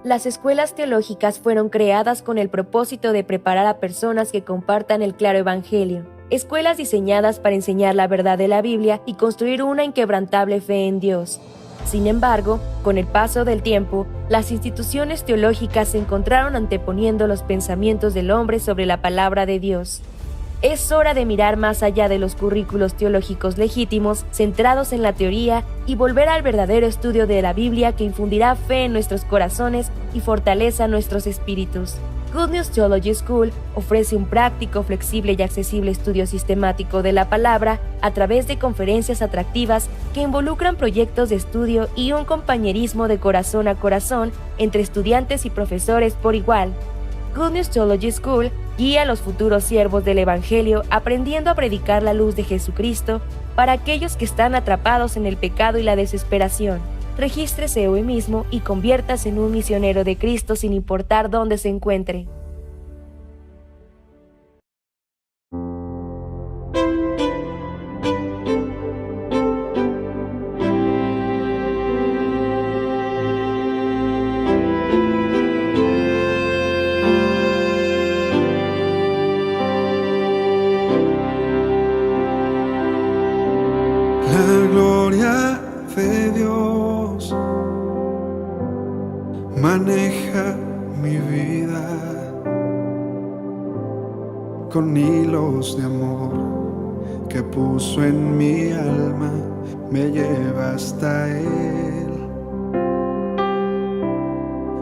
Las escuelas teológicas fueron creadas con el propósito de preparar a personas que compartan el claro evangelio. Escuelas diseñadas para enseñar la verdad de la Biblia y construir una inquebrantable fe en Dios. Sin embargo, con el paso del tiempo, las instituciones teológicas se encontraron anteponiendo los pensamientos del hombre sobre la palabra de Dios. Es hora de mirar más allá de los currículos teológicos legítimos, centrados en la teoría, y volver al verdadero estudio de la Biblia que infundirá fe en nuestros corazones y fortaleza nuestros espíritus. Good News Theology School ofrece un práctico, flexible y accesible estudio sistemático de la palabra a través de conferencias atractivas que involucran proyectos de estudio y un compañerismo de corazón a corazón entre estudiantes y profesores por igual. Good News Theology School guía a los futuros siervos del Evangelio aprendiendo a predicar la luz de Jesucristo para aquellos que están atrapados en el pecado y la desesperación. Regístrese hoy mismo y conviértase en un misionero de Cristo sin importar dónde se encuentre. La gloria de Dios maneja mi vida con hilos de amor que puso en mi alma, me lleva hasta Él.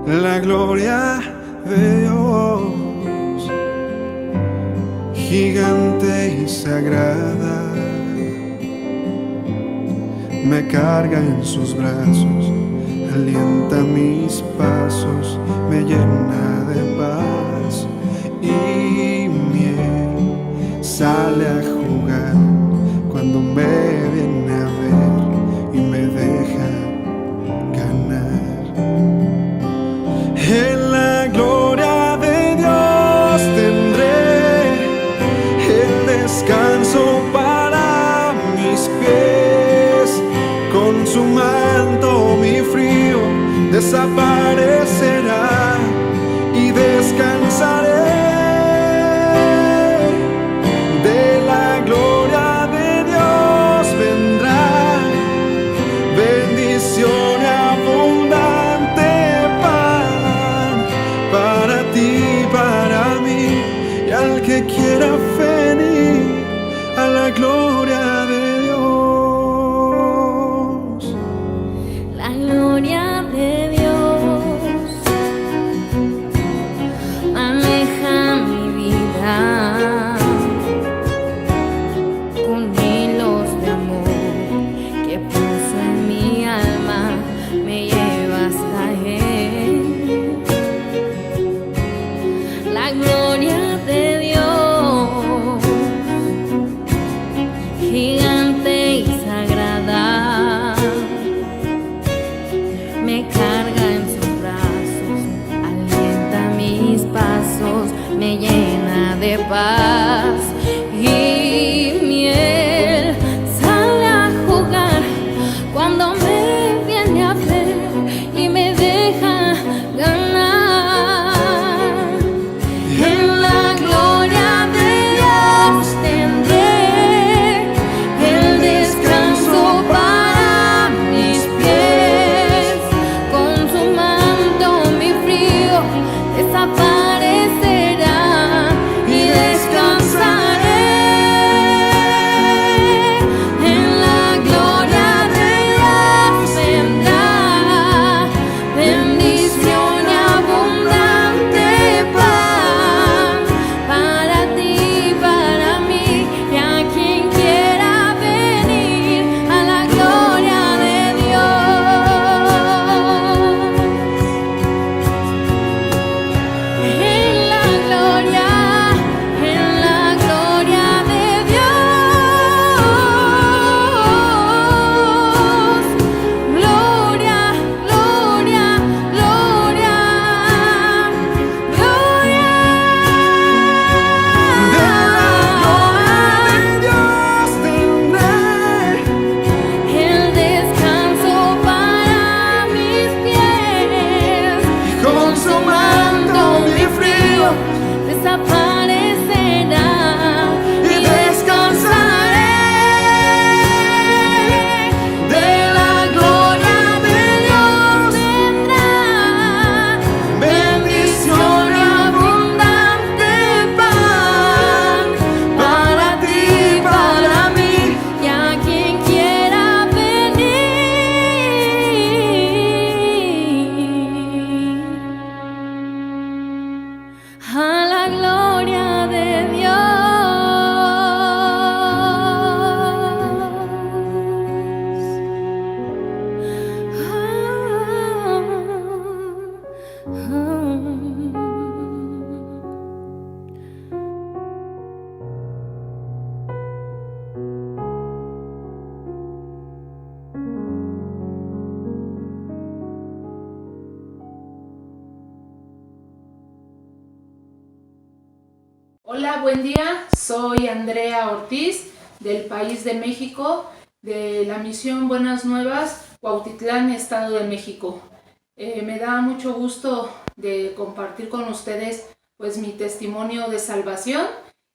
La gloria de Dios, gigante y sagrada, me carga en sus brazos, alienta mis pasos, me llena de paz y miel. Sale a jugar cuando me viene a ver y me deja ganar. En la gloria de Dios tendré el descanso para mis pies. Con su manto mi frío desaparecerá y descansaré. De la gloria de Dios vendrá bendición y abundante pan para ti, para mí y al que quiera venir a la gloria de Dios. La gloria de Dios maneja mi vida con hilos de amor que puso en mi alma, me lleva hasta Él. La gloria de Dios, gigante y sagrada, me carga en sus brazos, alienta mis pasos, me llena de paz y miel. Sale a jugar cuando me viene a ver y me deja ganar. En la gloria de Dios tendré el descanso para mis pies. Con su manto mi frío desaparecerá y descansaré. Hola, buen día. Soy Andrea Ortiz del país de México, de la misión Buenas Nuevas, Cuautitlán, Estado de México. Me da mucho gusto de compartir con ustedes pues mi testimonio de salvación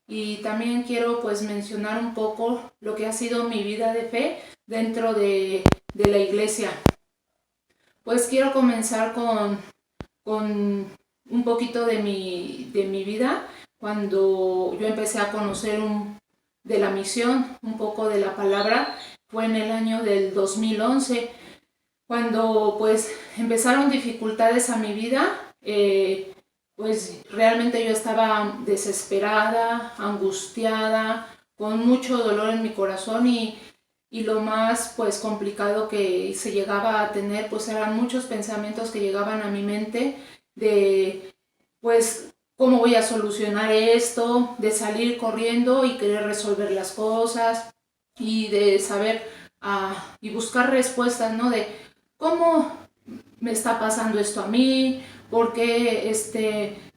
y también quiero pues mencionar un poco lo que ha sido mi vida de fe dentro de la iglesia. Pues quiero comenzar con un poquito de mi vida cuando yo empecé a conocer de la misión, un poco de la palabra. Fue en el año del 2011 cuando pues empezaron dificultades a mi vida. Pues realmente yo estaba desesperada, angustiada, con mucho dolor en mi corazón y lo más pues complicado que se llegaba a tener pues eran muchos pensamientos que llegaban a mi mente de pues cómo voy a solucionar esto, de salir corriendo y querer resolver las cosas y de saber y buscar respuestas, ¿no? De cómo me está pasando esto a mí, por qué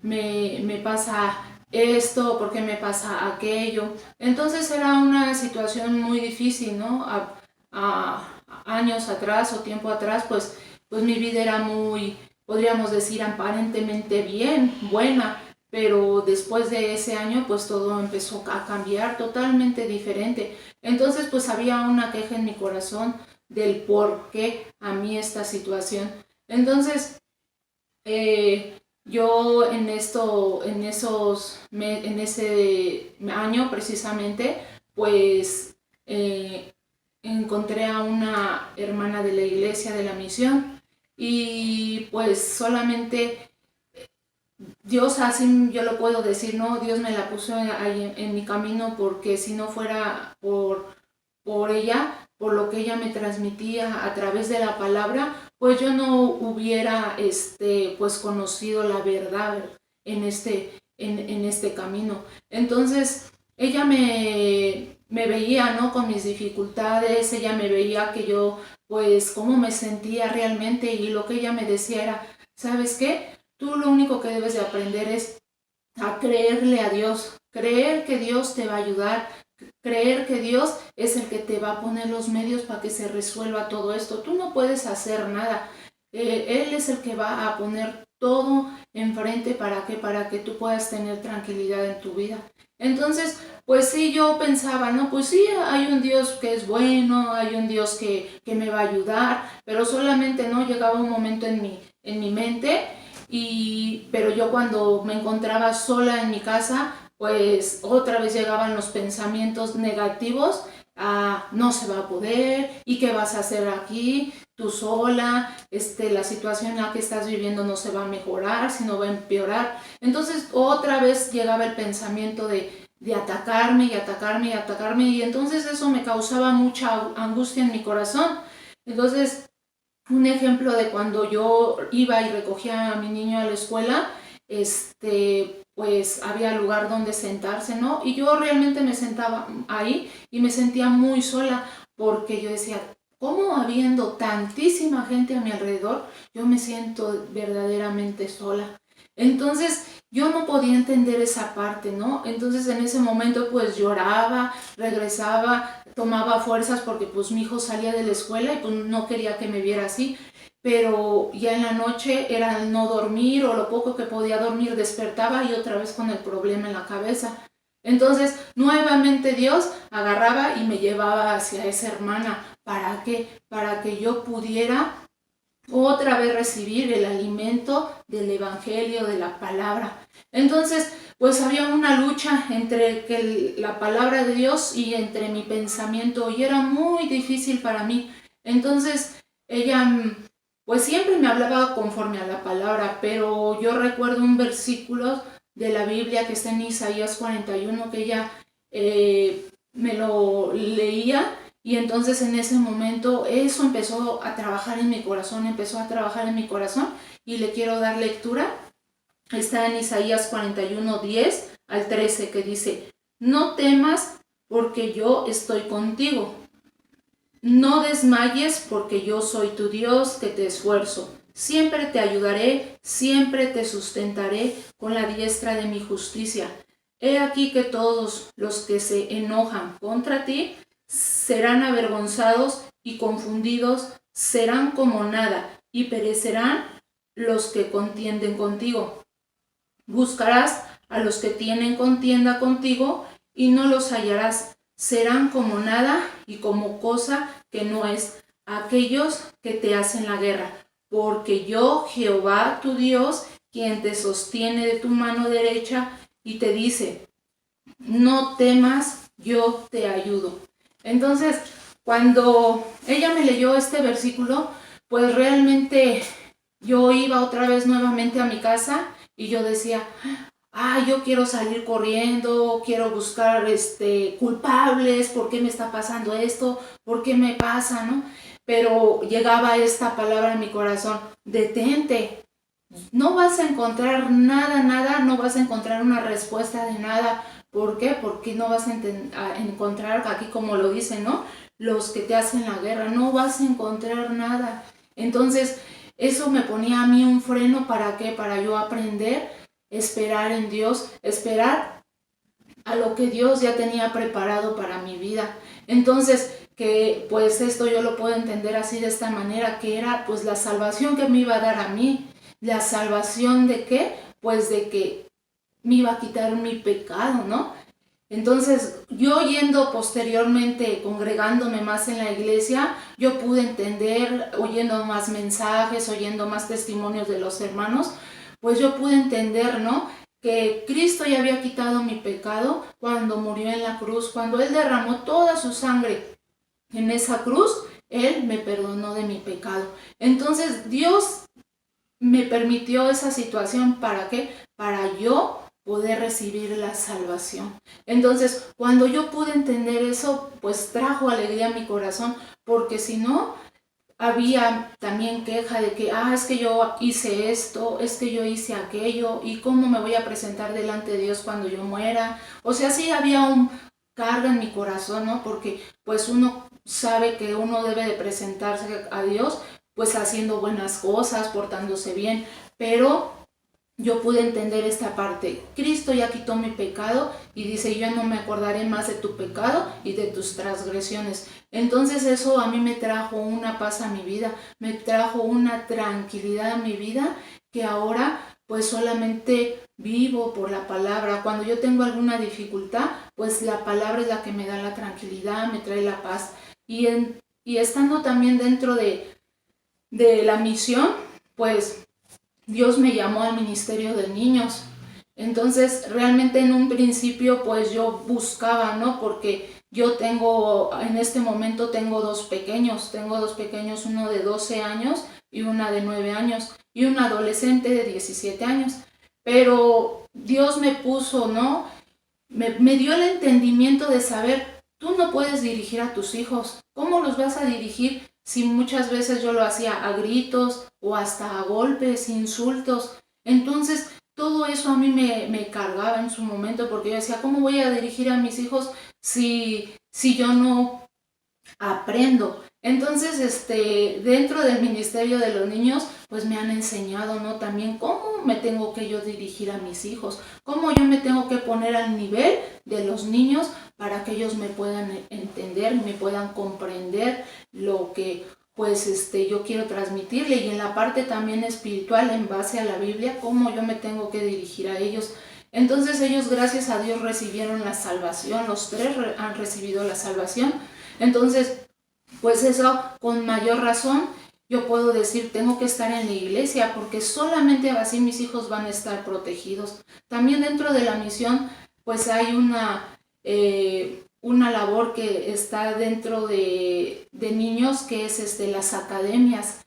me pasa esto, por qué me pasa aquello. Entonces era una situación muy difícil, ¿no? Años atrás o tiempo atrás, pues mi vida era muy, podríamos decir, aparentemente bien, buena, pero después de ese año pues todo empezó a cambiar totalmente diferente. Entonces pues había una queja en mi corazón del por qué a mí esta situación. Entonces yo en ese año precisamente pues encontré a una hermana de la iglesia de la misión y pues solamente Dios, así yo lo puedo decir, ¿no? Dios me la puso ahí en mi camino porque si no fuera por ella, por lo que ella me transmitía a través de la palabra, pues yo no hubiera pues conocido la verdad en este camino. Entonces, ella me veía, ¿no? Con mis dificultades, ella me veía que yo, pues, cómo me sentía realmente y lo que ella me decía era, ¿sabes qué? Tú lo único que debes de aprender es a creerle a Dios, creer que Dios te va a ayudar, creer que Dios es el que te va a poner los medios para que se resuelva todo esto. Tú no puedes hacer nada. Él es el que va a poner todo enfrente para que tú puedas tener tranquilidad en tu vida. Entonces, pues sí, yo pensaba, no, pues sí, hay un Dios que es bueno, hay un Dios que me va a ayudar, pero solamente no llegaba un momento en mi mente. Pero yo cuando me encontraba sola en mi casa, pues otra vez llegaban los pensamientos negativos, no se va a poder, ¿y qué vas a hacer aquí? Tú sola, la situación en la que estás viviendo no se va a mejorar, sino va a empeorar. Entonces otra vez llegaba el pensamiento de atacarme y atacarme y atacarme, y entonces eso me causaba mucha angustia en mi corazón. Entonces, un ejemplo de cuando yo iba y recogía a mi niño a la escuela, pues había lugar donde sentarse, ¿no? Y yo realmente me sentaba ahí y me sentía muy sola porque yo decía, ¿cómo habiendo tantísima gente a mi alrededor, yo me siento verdaderamente sola? Entonces yo no podía entender esa parte, ¿no? Entonces en ese momento pues lloraba, regresaba, tomaba fuerzas porque pues mi hijo salía de la escuela y pues no quería que me viera así, pero ya en la noche era el no dormir o lo poco que podía dormir despertaba y otra vez con el problema en la cabeza. Entonces nuevamente Dios agarraba y me llevaba hacia esa hermana. ¿Para qué? Para que yo pudiera otra vez recibir el alimento del evangelio, de la palabra. Entonces, pues había una lucha entre la palabra de Dios y entre mi pensamiento y era muy difícil para mí. Entonces, ella pues siempre me hablaba conforme a la palabra, pero yo recuerdo un versículo de la Biblia que está en Isaías 41 que ella me lo leía. Y entonces en ese momento eso empezó a trabajar en mi corazón, y le quiero dar lectura. Está en Isaías 41, 10 al 13 que dice, no temas porque yo estoy contigo, no desmayes porque yo soy tu Dios que te esfuerzo. Siempre te ayudaré, siempre te sustentaré con la diestra de mi justicia. He aquí que todos los que se enojan contra ti serán avergonzados y confundidos, serán como nada, y perecerán los que contienden contigo. Buscarás a los que tienen contienda contigo y no los hallarás. Serán como nada y como cosa que no es aquellos que te hacen la guerra. Porque yo, Jehová tu Dios, quien te sostiene de tu mano derecha y te dice, no temas, yo te ayudo. Entonces, cuando ella me leyó este versículo, pues realmente yo iba otra vez nuevamente a mi casa y yo decía, yo quiero salir corriendo, quiero buscar culpables, ¿por qué me está pasando esto? ¿Por qué me pasa, no? Pero llegaba esta palabra en mi corazón, detente, no vas a encontrar nada, no vas a encontrar una respuesta de nada. ¿Por qué? Porque no vas a encontrar, aquí como lo dice, ¿no? Los que te hacen la guerra, no vas a encontrar nada. Entonces, eso me ponía a mí un freno, ¿para qué? Para yo aprender, esperar en Dios, esperar a lo que Dios ya tenía preparado para mi vida. Entonces, que pues esto yo lo puedo entender así de esta manera, que era pues la salvación que me iba a dar a mí. ¿La salvación de qué? Pues de que me iba a quitar mi pecado, ¿no? Entonces, yo yendo posteriormente, congregándome más en la iglesia, yo pude entender, oyendo más mensajes, oyendo más testimonios de los hermanos, pues yo pude entender, ¿no? Que Cristo ya había quitado mi pecado cuando murió en la cruz, cuando Él derramó toda su sangre en esa cruz, Él me perdonó de mi pecado. Entonces, Dios me permitió esa situación, ¿para qué? Para yo poder recibir la salvación. Entonces, cuando yo pude entender eso, pues trajo alegría a mi corazón, porque si no, había también queja de que, es que yo hice esto, es que yo hice aquello, y cómo me voy a presentar delante de Dios cuando yo muera. O sea, sí había un carga en mi corazón, ¿no? Porque pues uno sabe que uno debe de presentarse a Dios, pues haciendo buenas cosas, portándose bien, pero yo pude entender esta parte. Cristo ya quitó mi pecado y dice, yo no me acordaré más de tu pecado y de tus transgresiones. Entonces eso a mí me trajo una paz a mi vida, me trajo una tranquilidad a mi vida, que ahora pues solamente vivo por la palabra. Cuando yo tengo alguna dificultad, pues la palabra es la que me da la tranquilidad, me trae la paz. Y estando también dentro de la misión, pues Dios me llamó al ministerio de niños. Entonces, realmente en un principio, pues yo buscaba, ¿no? Porque yo en este momento tengo dos pequeños, uno de 12 años y una de 9 años, y un adolescente de 17 años. Pero Dios me puso, ¿no? Me dio el entendimiento de saber, tú no puedes dirigir a tus hijos. ¿Cómo los vas a dirigir si muchas veces yo lo hacía a gritos o hasta a golpes, insultos? Entonces, todo eso a mí me cargaba en su momento, porque yo decía, ¿cómo voy a dirigir a mis hijos si yo no aprendo? Entonces, dentro del ministerio de los niños, pues me han enseñado, ¿no? También cómo me tengo que yo dirigir a mis hijos, cómo yo me tengo que poner al nivel de los niños para que ellos me puedan entender, me puedan comprender lo que pues yo quiero transmitirle, y en la parte también espiritual, en base a la Biblia, cómo yo me tengo que dirigir a ellos. Entonces ellos, gracias a Dios, recibieron la salvación, los tres han recibido la salvación. Entonces, pues eso, con mayor razón, yo puedo decir, tengo que estar en la iglesia, porque solamente así mis hijos van a estar protegidos. También dentro de la misión, pues hay una labor que está dentro de niños, que es las academias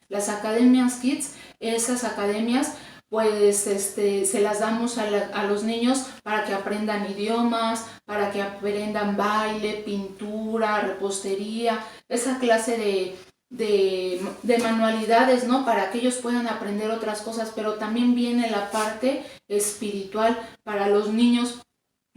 Kids. Esas academias pues se las damos a los niños para que aprendan idiomas, para que aprendan baile, pintura, repostería, esa clase de manualidades, ¿no? Para que ellos puedan aprender otras cosas. Pero también viene la parte espiritual para los niños,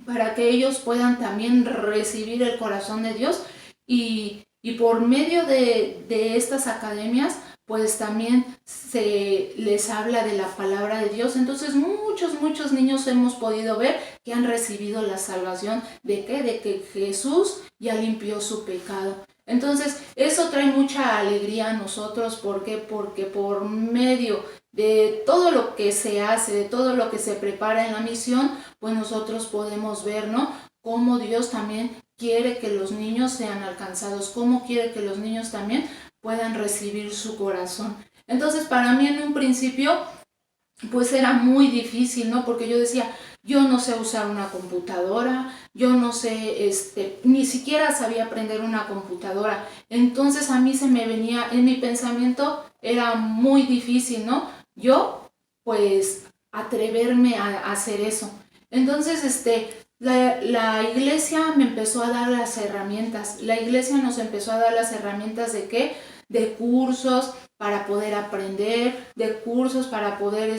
para que ellos puedan también recibir el corazón de Dios, y por medio de estas academias pues también se les habla de la palabra de Dios. Entonces muchos niños hemos podido ver que han recibido la salvación. ¿De qué? De que Jesús ya limpió su pecado. Entonces eso trae mucha alegría a nosotros. ¿Por qué? Porque por medio de todo lo que se hace, de todo lo que se prepara en la misión, pues nosotros podemos ver, ¿no?, cómo Dios también quiere que los niños sean alcanzados, cómo quiere que los niños también puedan recibir su corazón. Entonces para mí en un principio pues era muy difícil, ¿no? Porque yo decía, yo no sé usar una computadora, yo no sé, ni siquiera sabía aprender una computadora. Entonces a mí se me venía, en mi pensamiento era muy difícil, ¿no? Yo, pues, atreverme a hacer eso. Entonces, la iglesia me empezó a dar las herramientas. La iglesia nos empezó a dar las herramientas ¿de qué? De cursos para poder aprender, de cursos para poder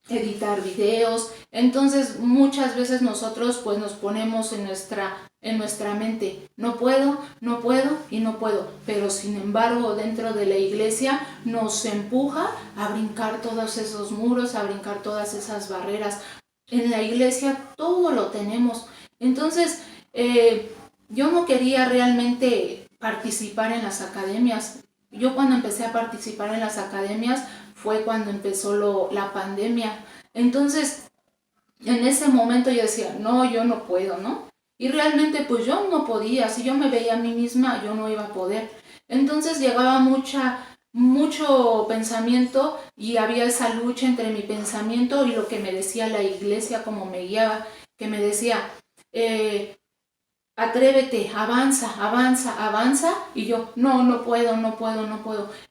editar videos. Entonces muchas veces nosotros pues nos ponemos en nuestra mente, no puedo y no puedo, pero sin embargo dentro de la iglesia nos empuja a brincar todos esos muros, a brincar todas esas barreras. En la iglesia todo lo tenemos. Entonces yo no quería realmente participar en las academias. Yo cuando empecé a participar en las academias fue cuando empezó la pandemia. Entonces, en ese momento yo decía, no, yo no puedo, ¿no? Y realmente pues yo no podía. Si yo me veía a mí misma, yo no iba a poder. Entonces llegaba mucho pensamiento y había esa lucha entre mi pensamiento y lo que me decía la iglesia, como me guiaba, que me decía, atrévete, avanza, y yo, no puedo.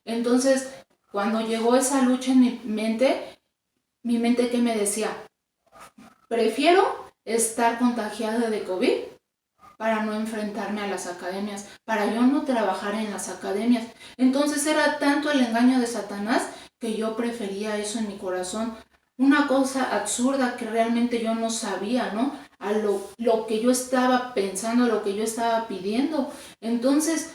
Entonces, cuando llegó esa lucha en mi mente que me decía, prefiero estar contagiada de COVID para no enfrentarme a las academias, para yo no trabajar en las academias. Entonces era tanto el engaño de Satanás que yo prefería eso en mi corazón. Una cosa absurda que realmente yo no sabía, ¿no? A lo que yo estaba pensando, lo que yo estaba pidiendo. Entonces,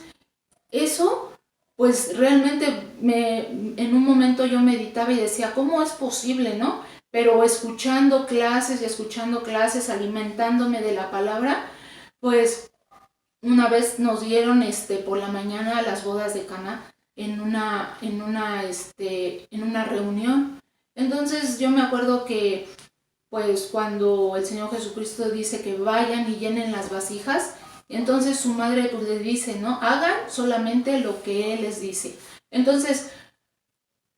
eso, pues realmente en un momento yo meditaba y decía, ¿cómo es posible, no? Pero escuchando clases, alimentándome de la palabra, pues una vez nos dieron por la mañana las bodas de Caná en una reunión. Entonces yo me acuerdo que pues cuando el Señor Jesucristo dice que vayan y llenen las vasijas, entonces su madre pues les dice, ¿no? Hagan solamente lo que Él les dice. Entonces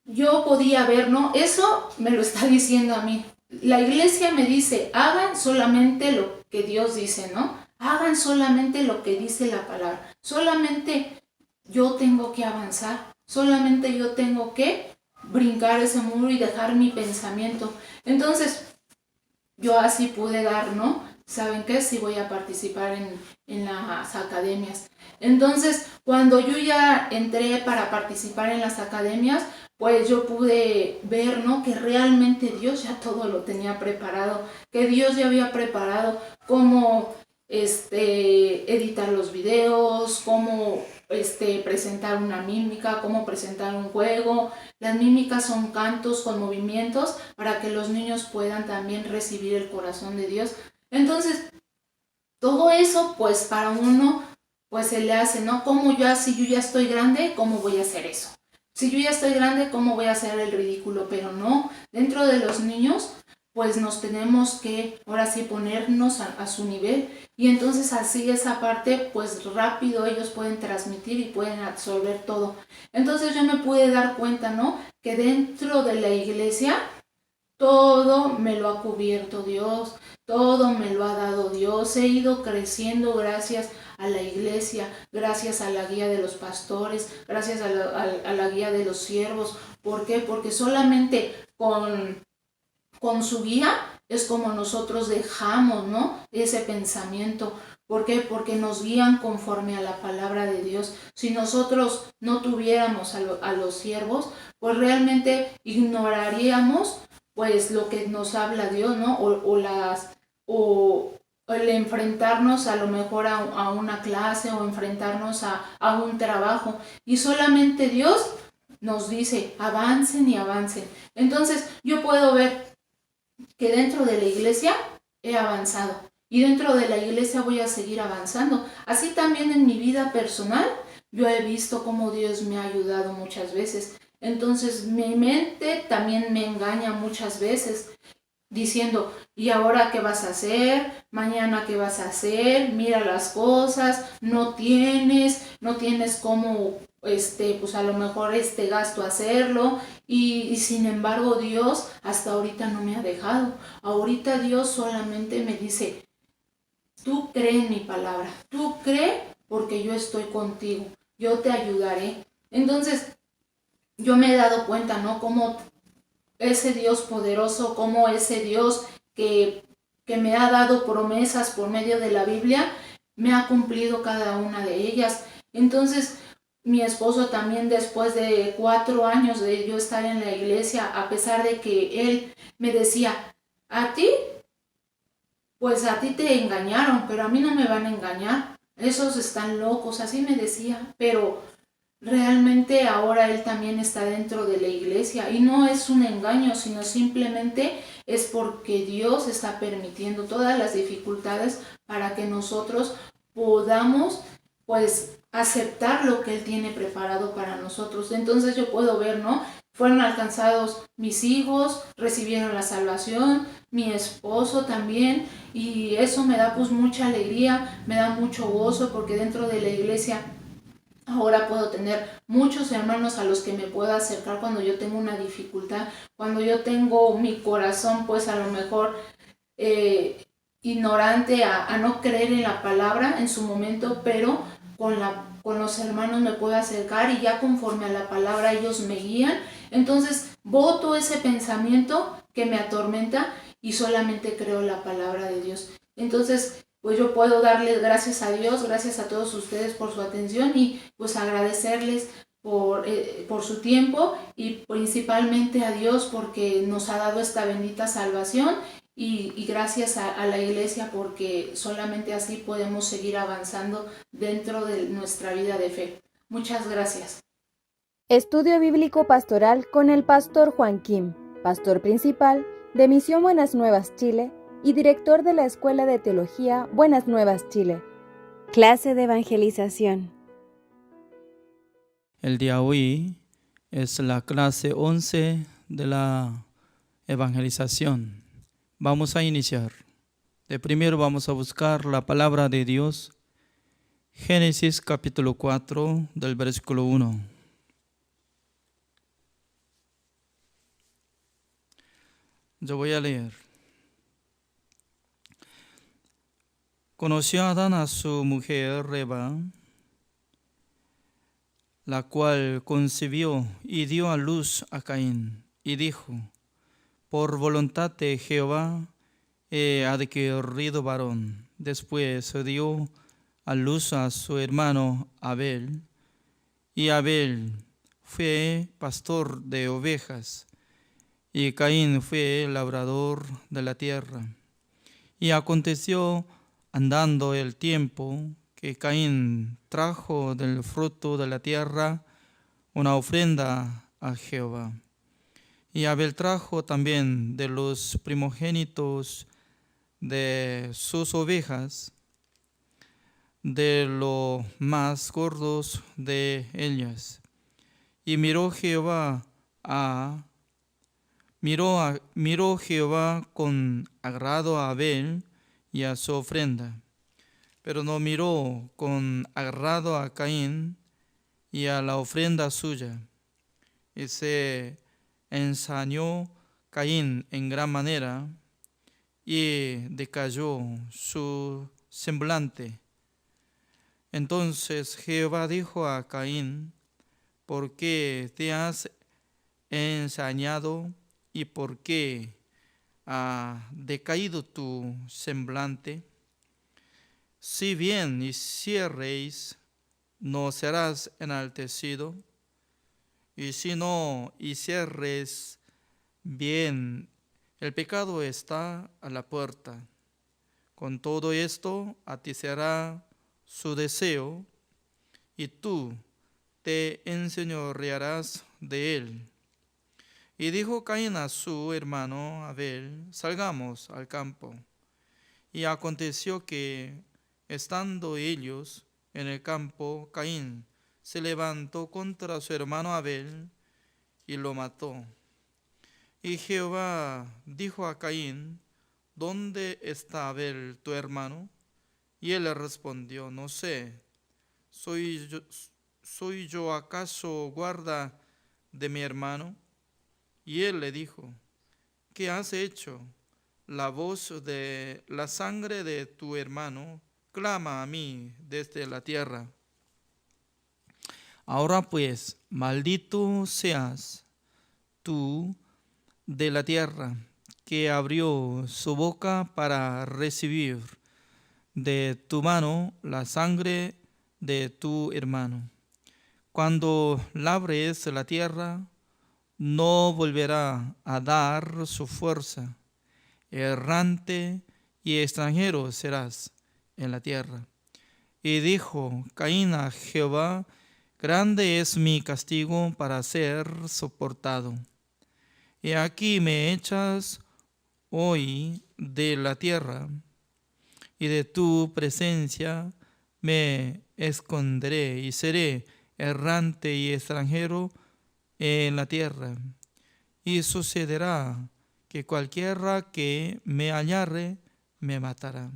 yo podía ver, ¿no? Eso me lo está diciendo a mí. La iglesia me dice, hagan solamente lo que Dios dice, ¿no? Hagan solamente lo que dice la palabra. Solamente yo tengo que avanzar. Solamente yo tengo que brincar ese muro y dejar mi pensamiento. Entonces, yo así pude dar, ¿no? ¿Saben qué? Sí voy a participar en las academias. Entonces, cuando yo ya entré para participar en las academias, pues yo pude ver, ¿no? Que realmente Dios ya todo lo tenía preparado, que Dios ya había preparado cómo editar los videos, cómo presentar una mímica, cómo presentar un juego. Las mímicas son cantos con movimientos para que los niños puedan también recibir el corazón de Dios. Entonces, todo eso, pues para uno, pues se le hace, ¿no? Si yo ya estoy grande, ¿cómo voy a hacer eso? Si yo ya estoy grande, ¿cómo voy a hacer el ridículo? Pero no, dentro de los niños, pues nos tenemos que, ahora sí, ponernos a su nivel. Y entonces así esa parte, pues rápido ellos pueden transmitir y pueden absorber todo. Entonces yo me pude dar cuenta, ¿no? Que dentro de la iglesia, todo me lo ha cubierto Dios, todo me lo ha dado Dios. He ido creciendo gracias a la iglesia, gracias a la guía de los pastores, gracias a la guía de los siervos. ¿Por qué? Porque solamente con su guía es como nosotros dejamos, ¿no? Ese pensamiento. ¿Por qué? Porque nos guían conforme a la palabra de Dios. Si nosotros no tuviéramos a los siervos, pues realmente ignoraríamos pues lo que nos habla Dios, ¿no? O el enfrentarnos a lo mejor a una clase o enfrentarnos a un trabajo. Y solamente Dios nos dice, avancen y avancen. Entonces yo puedo ver que dentro de la iglesia he avanzado y dentro de la iglesia voy a seguir avanzando. Así también en mi vida personal, yo he visto cómo Dios me ha ayudado muchas veces. Entonces mi mente también me engaña muchas veces diciendo, ¿y ahora qué vas a hacer? ¿Mañana qué vas a hacer? Mira las cosas, no tienes cómo, pues a lo mejor este gasto hacerlo. Y sin embargo Dios hasta ahorita no me ha dejado. Ahorita Dios solamente me dice, tú cree en mi palabra, tú cree porque yo estoy contigo, yo te ayudaré. Entonces yo me he dado cuenta, ¿no? Cómo ese Dios poderoso, como ese Dios que me ha dado promesas por medio de la Biblia, me ha cumplido cada una de ellas. Entonces, mi esposo también, después de 4 años de yo estar en la iglesia, a pesar de que él me decía, a ti, pues a ti te engañaron, pero a mí no me van a engañar, esos están locos, así me decía, pero realmente ahora él también está dentro de la iglesia y no es un engaño, sino simplemente es porque Dios está permitiendo todas las dificultades para que nosotros podamos pues aceptar lo que él tiene preparado para nosotros. Entonces yo puedo ver, ¿no? Fueron alcanzados mis hijos, recibieron la salvación, mi esposo también, y eso me da pues mucha alegría, me da mucho gozo, porque dentro de la iglesia ahora puedo tener muchos hermanos a los que me puedo acercar cuando yo tengo una dificultad, cuando yo tengo mi corazón pues a lo mejor ignorante a no creer en la palabra en su momento, pero con los hermanos me puedo acercar y ya conforme a la palabra ellos me guían. Entonces voto ese pensamiento que me atormenta y solamente creo la palabra de Dios. Entonces pues yo puedo darle gracias a Dios, gracias a todos ustedes por su atención y pues agradecerles por su tiempo y principalmente a Dios porque nos ha dado esta bendita salvación y gracias a la iglesia porque solamente así podemos seguir avanzando dentro de nuestra vida de fe. Muchas gracias. Estudio Bíblico Pastoral con el pastor Juan Kim, pastor principal de Misión Buenas Nuevas Chile y director de la Escuela de Teología Buenas Nuevas Chile. Clase de evangelización. El día de hoy es la clase 11 de la evangelización. Vamos a iniciar. De primero vamos a buscar la palabra de Dios. Génesis capítulo 4 del versículo 1. Yo voy a leer. Conoció Adán a su mujer Eva, la cual concibió y dio a luz a Caín, y dijo, por voluntad de Jehová he adquirido varón. Después dio a luz a su hermano Abel, y Abel fue pastor de ovejas, y Caín fue labrador de la tierra. Y aconteció, andando el tiempo, que Caín trajo del fruto de la tierra una ofrenda a Jehová. Y Abel trajo también de los primogénitos de sus ovejas, de los más gordos de ellas. Y miró Jehová con agrado a Abel y a su ofrenda, pero no miró con agrado a Caín y a la ofrenda suya. Y se ensañó Caín en gran manera, y decayó su semblante. Entonces Jehová dijo a Caín, ¿por qué te has ensañado y por qué ha decaído tu semblante? Si bien hiciereis, no serás enaltecido, y si no hicieres bien, el pecado está a la puerta. Con todo esto, a ti será su deseo, y tú te enseñorearás de él. Y dijo Caín a su hermano Abel: salgamos al campo. Y aconteció que, estando ellos en el campo, Caín se levantó contra su hermano Abel y lo mató. Y Jehová dijo a Caín: ¿dónde está Abel tu hermano? Y él le respondió: no sé, ¿soy yo acaso guarda de mi hermano? Y él le dijo: ¿qué has hecho? La voz de la sangre de tu hermano clama a mí desde la tierra. Ahora pues, maldito seas tú de la tierra, que abrió su boca para recibir de tu mano la sangre de tu hermano. Cuando labres la tierra, no volverá a dar su fuerza. Errante y extranjero serás en la tierra. Y dijo Caín a Jehová: grande es mi castigo para ser soportado. Y aquí me echas hoy de la tierra, y de tu presencia me esconderé, y seré errante y extranjero en la tierra. Y sucederá que cualquiera que me hallare me matará.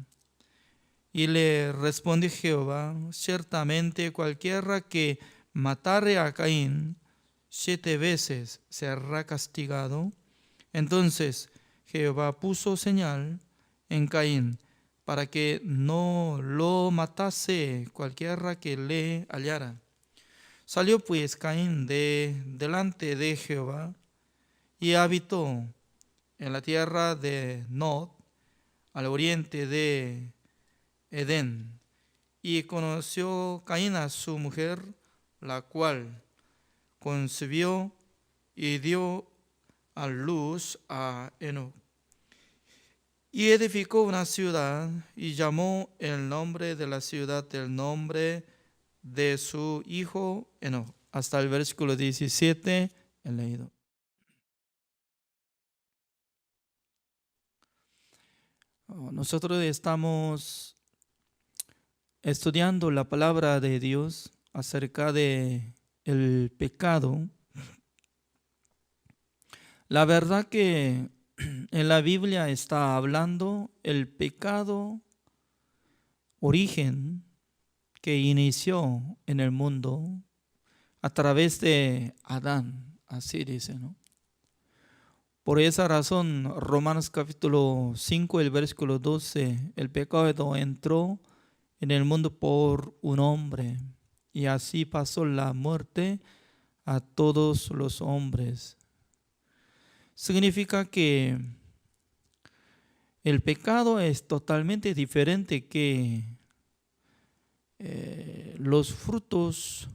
Y le respondió Jehová: ciertamente cualquiera que matare a Caín 7 veces será castigado. Entonces Jehová puso señal en Caín para que no lo matase cualquiera que le hallara. Salió pues Caín de delante de Jehová y habitó en la tierra de Nod, al oriente de Edén. Y conoció Caín a su mujer, la cual concibió y dio a luz a Enoc. Y edificó una ciudad y llamó el nombre de la ciudad del nombre de su hijo Enoc. Hasta el versículo 17 he leído. Nosotros estamos estudiando la palabra de Dios acerca de el pecado. La verdad que en la Biblia está hablando el pecado origen que inició en el mundo a través de Adán, así dice, ¿no? Por esa razón, Romanos capítulo 5, el versículo 12, el pecado entró en el mundo por un hombre, y así pasó la muerte a todos los hombres. Significa que el pecado es totalmente diferente que los frutos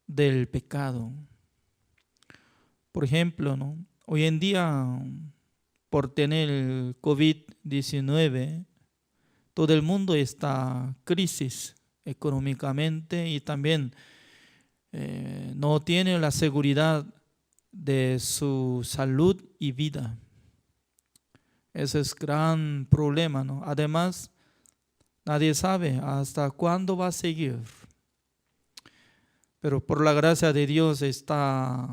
del pecado. Por ejemplo, ¿no? Hoy en día, por tener el COVID-19, todo el mundo está en crisis económicamente y también no tiene la seguridad de su salud y vida. Ese es gran problema, ¿no? Además, nadie sabe hasta cuándo va a seguir. Pero por la gracia de Dios está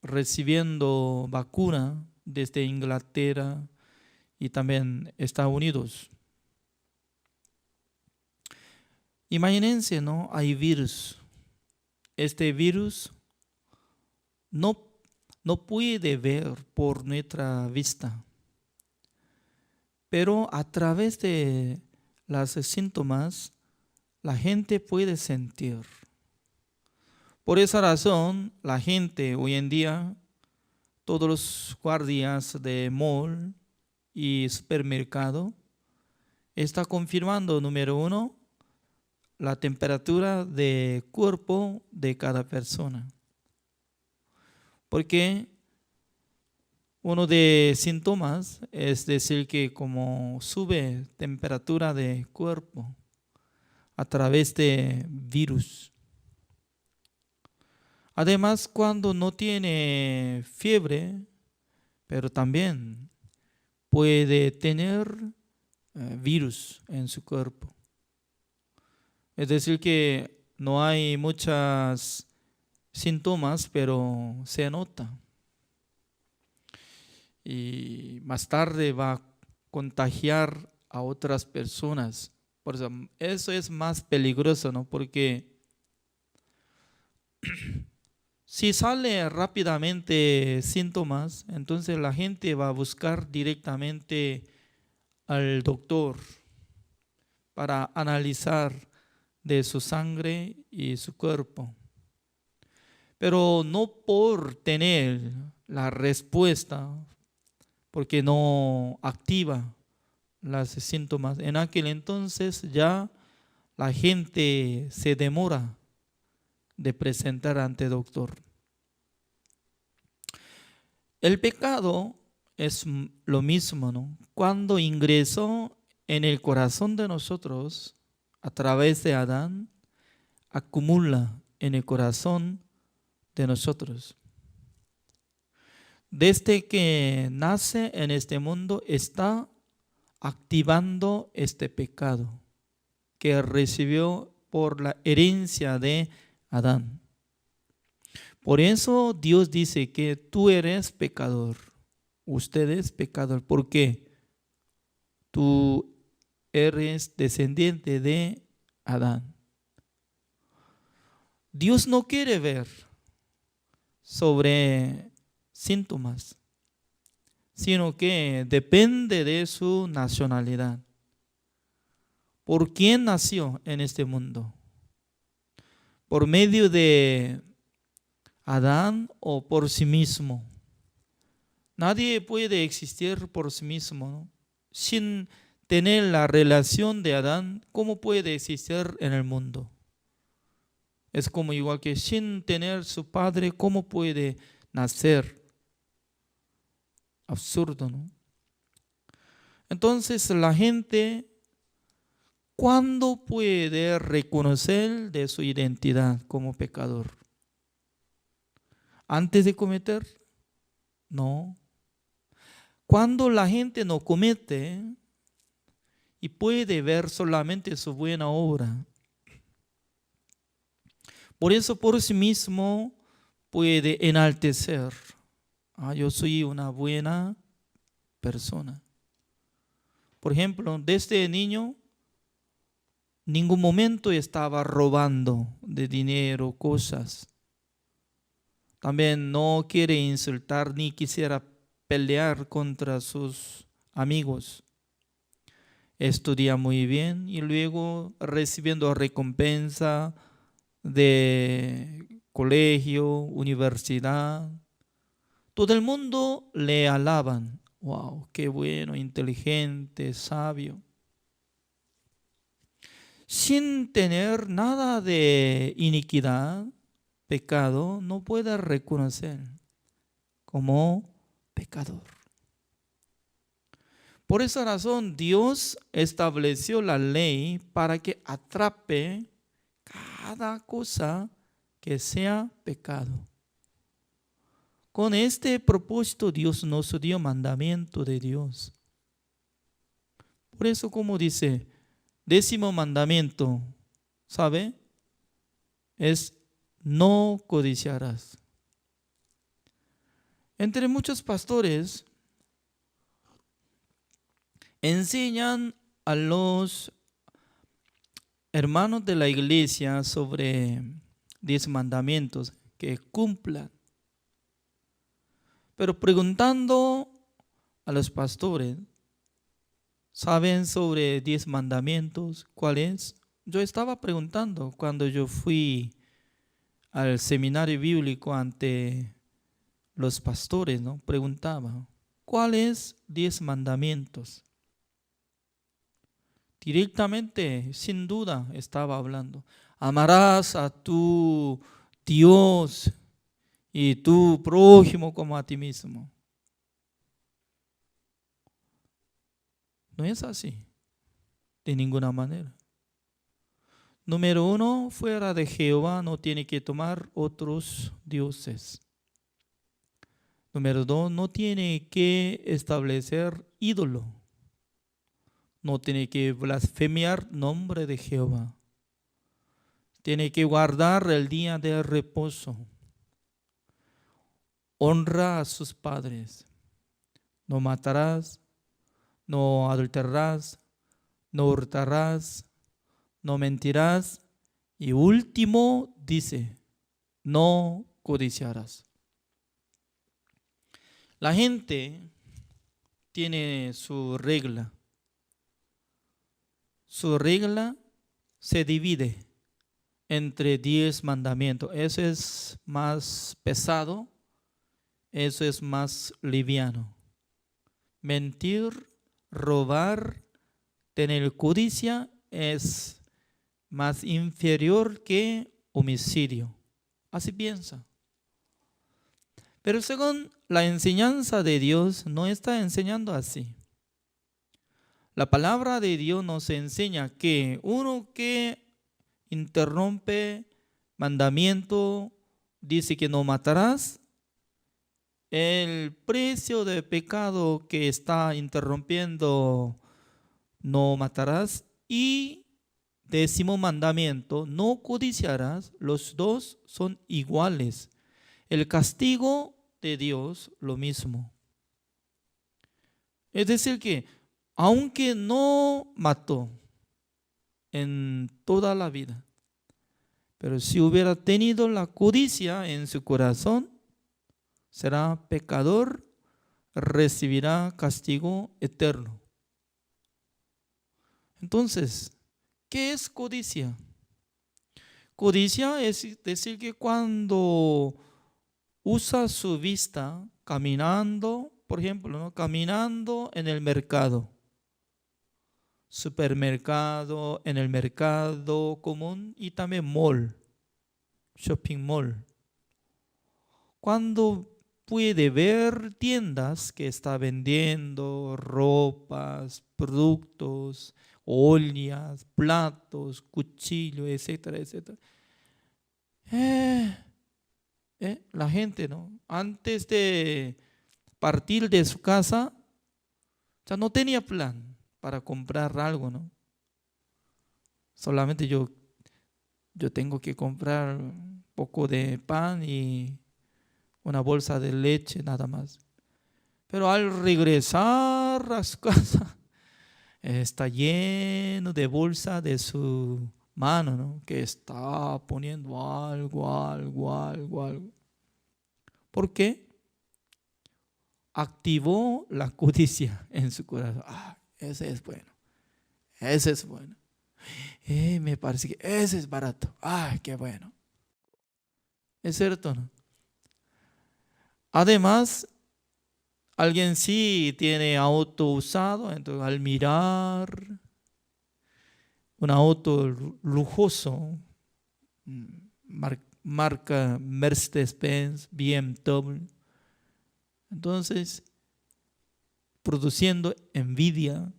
recibiendo vacuna desde Inglaterra y también Estados Unidos. Imagínense, ¿no? Hay virus. Este virus no puede ver por nuestra vista, pero a través de los síntomas la gente puede sentir. Por esa razón, la gente hoy en día, todos los guardias de mall y supermercado, está confirmando, número 1, la temperatura de cuerpo de cada persona. Porque uno de síntomas es decir que como sube temperatura de cuerpo a través de virus. Además, cuando no tiene fiebre, pero también puede tener virus en su cuerpo. Es decir, que no hay muchos síntomas, pero se nota. Y más tarde va a contagiar a otras personas. Por eso es más peligroso, ¿no? Porque si sale rápidamente síntomas, entonces la gente va a buscar directamente al doctor para analizar de su sangre y su cuerpo. Pero no por tener la respuesta, porque no activa los síntomas. En aquel entonces ya la gente se demora de presentar ante el doctor. El pecado es lo mismo, ¿no? Cuando ingresó en el corazón de nosotros a través de Adán, acumula en el corazón de nosotros. Desde que nace en este mundo está activando este pecado que recibió por la herencia de Adán. Por eso Dios dice que tú eres pecador, usted es pecador, porque tú eres descendiente de Adán. Dios no quiere ver sobre síntomas, sino que depende de su nacionalidad. ¿Por quién nació en este mundo? ¿Por medio de Adán o por sí mismo? Nadie puede existir por sí mismo, ¿no? Sin tener la relación de Adán, ¿cómo puede existir en el mundo? Es como igual que sin tener su padre, ¿cómo puede nacer? Absurdo, ¿no? Entonces la gente, ¿cuándo puede reconocer de su identidad como pecador? ¿Antes de cometer? No. Cuando la gente no comete y puede ver solamente su buena obra. Por eso por sí mismo puede enaltecer. Yo soy una buena persona. Por ejemplo, desde niño, ningún momento estaba robando de dinero, cosas. También no quiere insultar ni quisiera pelear contra sus amigos. Estudia muy bien y luego recibiendo recompensa de colegio, universidad. Todo el mundo le alaban. Wow, qué bueno, inteligente, sabio. Sin tener nada de iniquidad, pecado, no puede reconocer como pecador. Por esa razón, Dios estableció la ley para que atrape cada cosa que sea pecado. Con este propósito Dios nos dio mandamiento de Dios. Por eso, como dice, 10º mandamiento, ¿sabe? Es no codiciarás. Entre muchos pastores enseñan a los hermanos de la iglesia sobre 10 mandamientos que cumplan. Pero preguntando a los pastores, ¿saben sobre 10 mandamientos? ¿Cuál es? Yo estaba preguntando cuando yo fui al seminario bíblico ante los pastores, ¿no? Preguntaba, ¿cuáles 10 mandamientos? Directamente, sin duda, estaba hablando. Amarás a tu Dios y tu prójimo como a ti mismo. No es así, de ninguna manera. Número 1, fuera de Jehová no tiene que tomar otros dioses. Número 2, no tiene que establecer ídolo. No tiene que blasfemiar nombre de Jehová. Tiene que guardar el día de reposo. Honra a sus padres. No matarás, no adulterarás, no hurtarás, no mentirás. Y último dice, no codiciarás. La gente tiene su regla. Su regla se divide entre 10 mandamientos. Eso es más pesado, eso es más liviano. Mentir, robar, tener codicia es más inferior que homicidio. Así piensa. Pero según la enseñanza de Dios, no está enseñando así. La palabra de Dios nos enseña que uno que interrumpe mandamiento, dice que no matarás, el precio de pecado que está interrumpiendo, no matarás, y 10º mandamiento, no codiciarás, los dos son iguales. El castigo de Dios, lo mismo. Es decir que, aunque no mató en toda la vida, pero si hubiera tenido la codicia en su corazón, será pecador, recibirá castigo eterno. Entonces, ¿qué es codicia? Codicia es decir que cuando usa su vista caminando, por ejemplo, ¿no? Caminando en el mercado, supermercado, en el mercado común y también mall, shopping mall. Cuando puede ver tiendas que está vendiendo ropas, productos, ollas, platos, cuchillos, etcétera, etcétera. La gente, ¿no? Antes de partir de su casa, ya no tenía plan para comprar algo, ¿no? Solamente yo tengo que comprar un poco de pan y una bolsa de leche, nada más. Pero al regresar a su casa, está lleno de bolsa de su mano, ¿no? Que está poniendo algo. ¿Por qué? Activó la codicia en su corazón. Ese es bueno. Ese es bueno. Me parece que ese es barato. Qué bueno. Es cierto, ¿no? Además, alguien sí tiene auto usado, entonces al mirar un auto lujoso, marca Mercedes-Benz, BMW, entonces produciendo envidia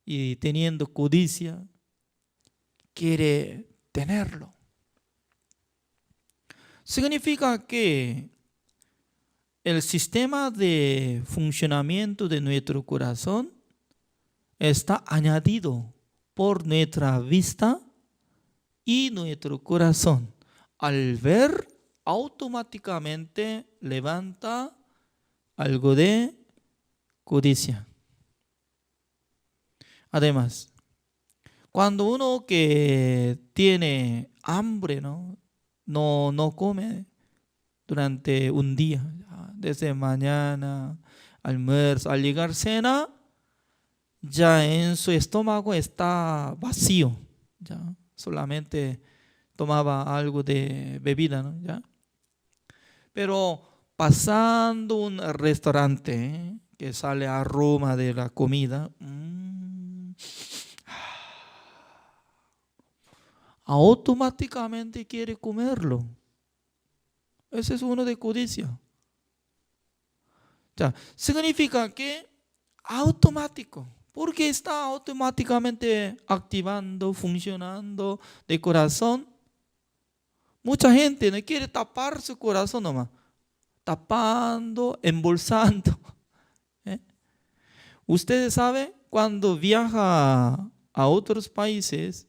y teniendo codicia, quiere tenerlo. Significa que el sistema de funcionamiento de nuestro corazón está añadido por nuestra vista y nuestro corazón. Al ver, automáticamente levanta algo de codicia. Además, cuando uno que tiene hambre, no come durante un día, desde mañana, almuerzo, al llegar cena, ya en su estómago está vacío, ya solamente tomaba algo de bebida, ¿no? ¿Ya? Pero pasando un restaurante, que sale aroma de la comida, automáticamente quiere comerlo. Ese es uno de codicia. Ya, significa que automático, Porque está automáticamente activando, funcionando de corazón. Mucha gente no quiere tapar su corazón nomás, tapando, embolsando. ¿Eh? Ustedes saben, cuando viaja a otros países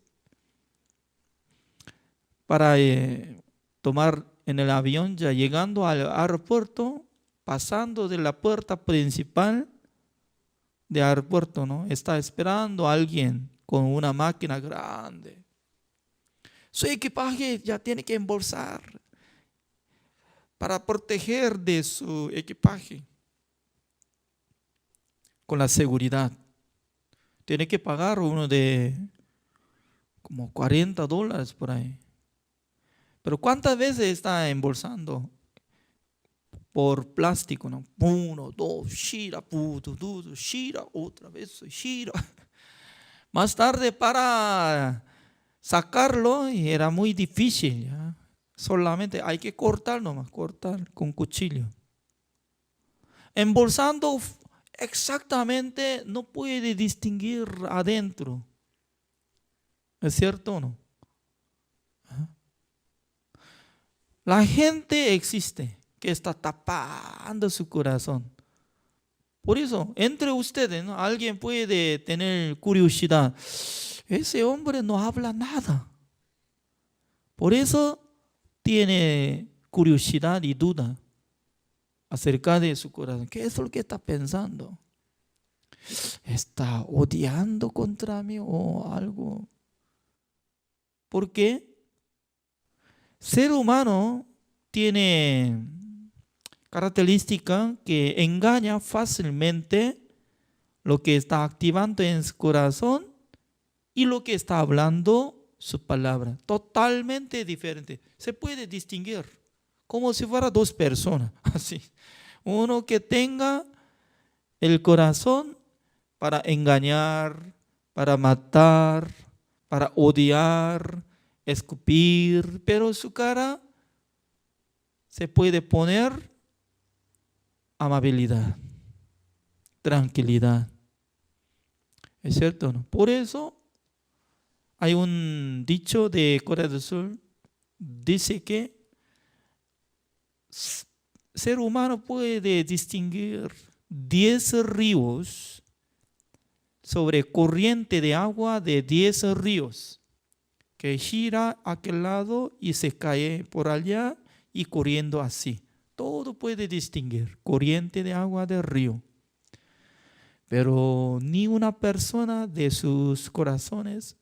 para tomar en el avión, ya llegando al aeropuerto, pasando de la puerta principal del aeropuerto, ¿no? Está esperando a alguien con una máquina grande. Su equipaje ya tiene que embolsar para proteger de su equipaje con la seguridad. Tiene que pagar uno de como $40 por ahí. Pero ¿cuántas veces está embolsando por plástico? ¿No? 1, 2, shira, puto, dudo, shira, otra vez, shira. Más tarde para sacarlo y era muy difícil. ¿Ya? Solamente hay que cortar nomás, cortar con cuchillo. Embolsando exactamente no puede distinguir adentro. ¿Es cierto o no? La gente existe que está tapando su corazón. Por eso, entre ustedes, ¿no? Alguien puede tener curiosidad. Ese hombre no habla nada. Por eso tiene curiosidad y duda acerca de su corazón. ¿Qué es lo que está pensando? ¿Está odiando contra mí o algo? ¿Por qué? Ser humano tiene característica que engaña fácilmente lo que está activando en su corazón y lo que está hablando su palabra. Totalmente diferente. Se puede distinguir como si fueran dos personas. Así. Uno que tenga el corazón para engañar, para matar, para odiar, escupir, pero su cara se puede poner amabilidad, tranquilidad. ¿Es cierto o no? Por eso hay un dicho de Corea del Sur, dice que ser humano puede distinguir 10 ríos sobre corriente de agua de 10 ríos que gira a aquel lado y se cae por allá y corriendo así. Todo puede distinguir corriente de agua del río. Pero ni una persona de sus corazones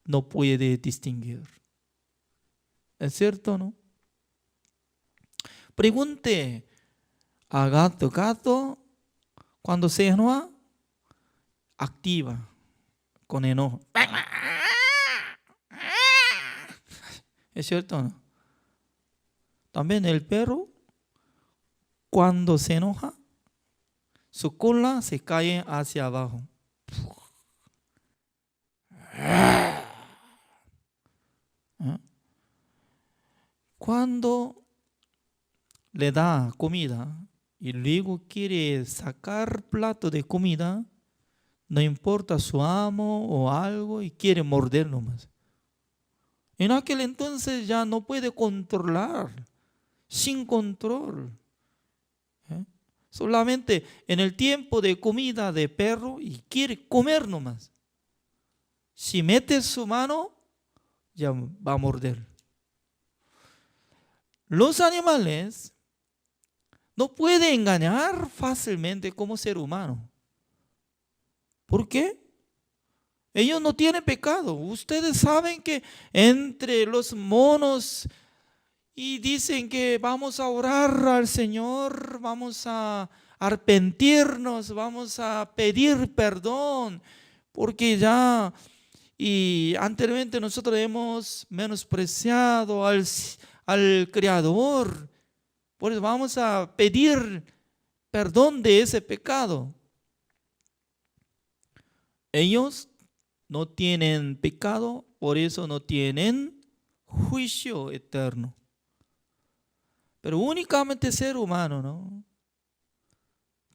no puede distinguir. ¿Es cierto o no? Pregunte a gato. Gato, cuando se enoja, activa con enojo. ¿Es cierto o no? También el perro, cuando se enoja, su cola se cae hacia abajo. Cuando le da comida y luego quiere sacar plato de comida, no importa su amo o algo y quiere morder nomás. En aquel entonces ya no puede controlar, sin control. Solamente en el tiempo de comida de perro y quiere comer nomás. Si mete su mano, ya va a morder. Los animales no pueden engañar fácilmente como ser humano. ¿Por qué? Ellos no tienen pecado. Ustedes saben que entre los monos y dicen que vamos a orar al Señor, vamos a arrepentirnos, vamos a pedir perdón, porque ya y anteriormente nosotros hemos menospreciado al Creador. Por eso vamos a pedir perdón de ese pecado. Ellos no tienen pecado, por eso no tienen juicio eterno. Pero únicamente ser humano, ¿no?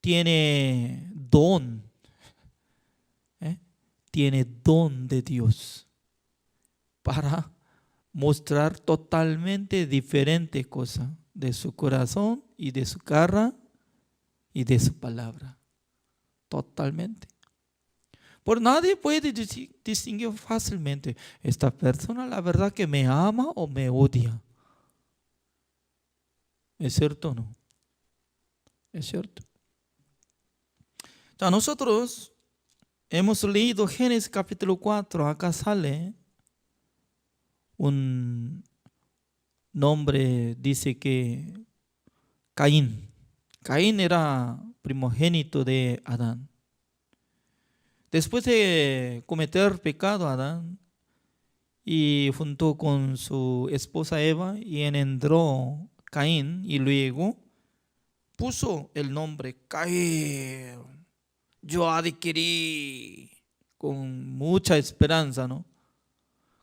Tiene don. tiene don de Dios para mostrar totalmente diferente cosa de su corazón y de su cara y de su palabra. Totalmente. Por nadie puede distinguir fácilmente, esta persona la verdad que me ama o me odia. ¿Es cierto o no? Es cierto. Ya, nosotros hemos leído Génesis capítulo 4, acá sale un nombre, dice que Caín. Caín era primogénito de Adán. Después de cometer pecado Adán, y junto con su esposa Eva, y engendró Caín, y luego puso el nombre Caín. Yo adquirí con mucha esperanza, ¿no?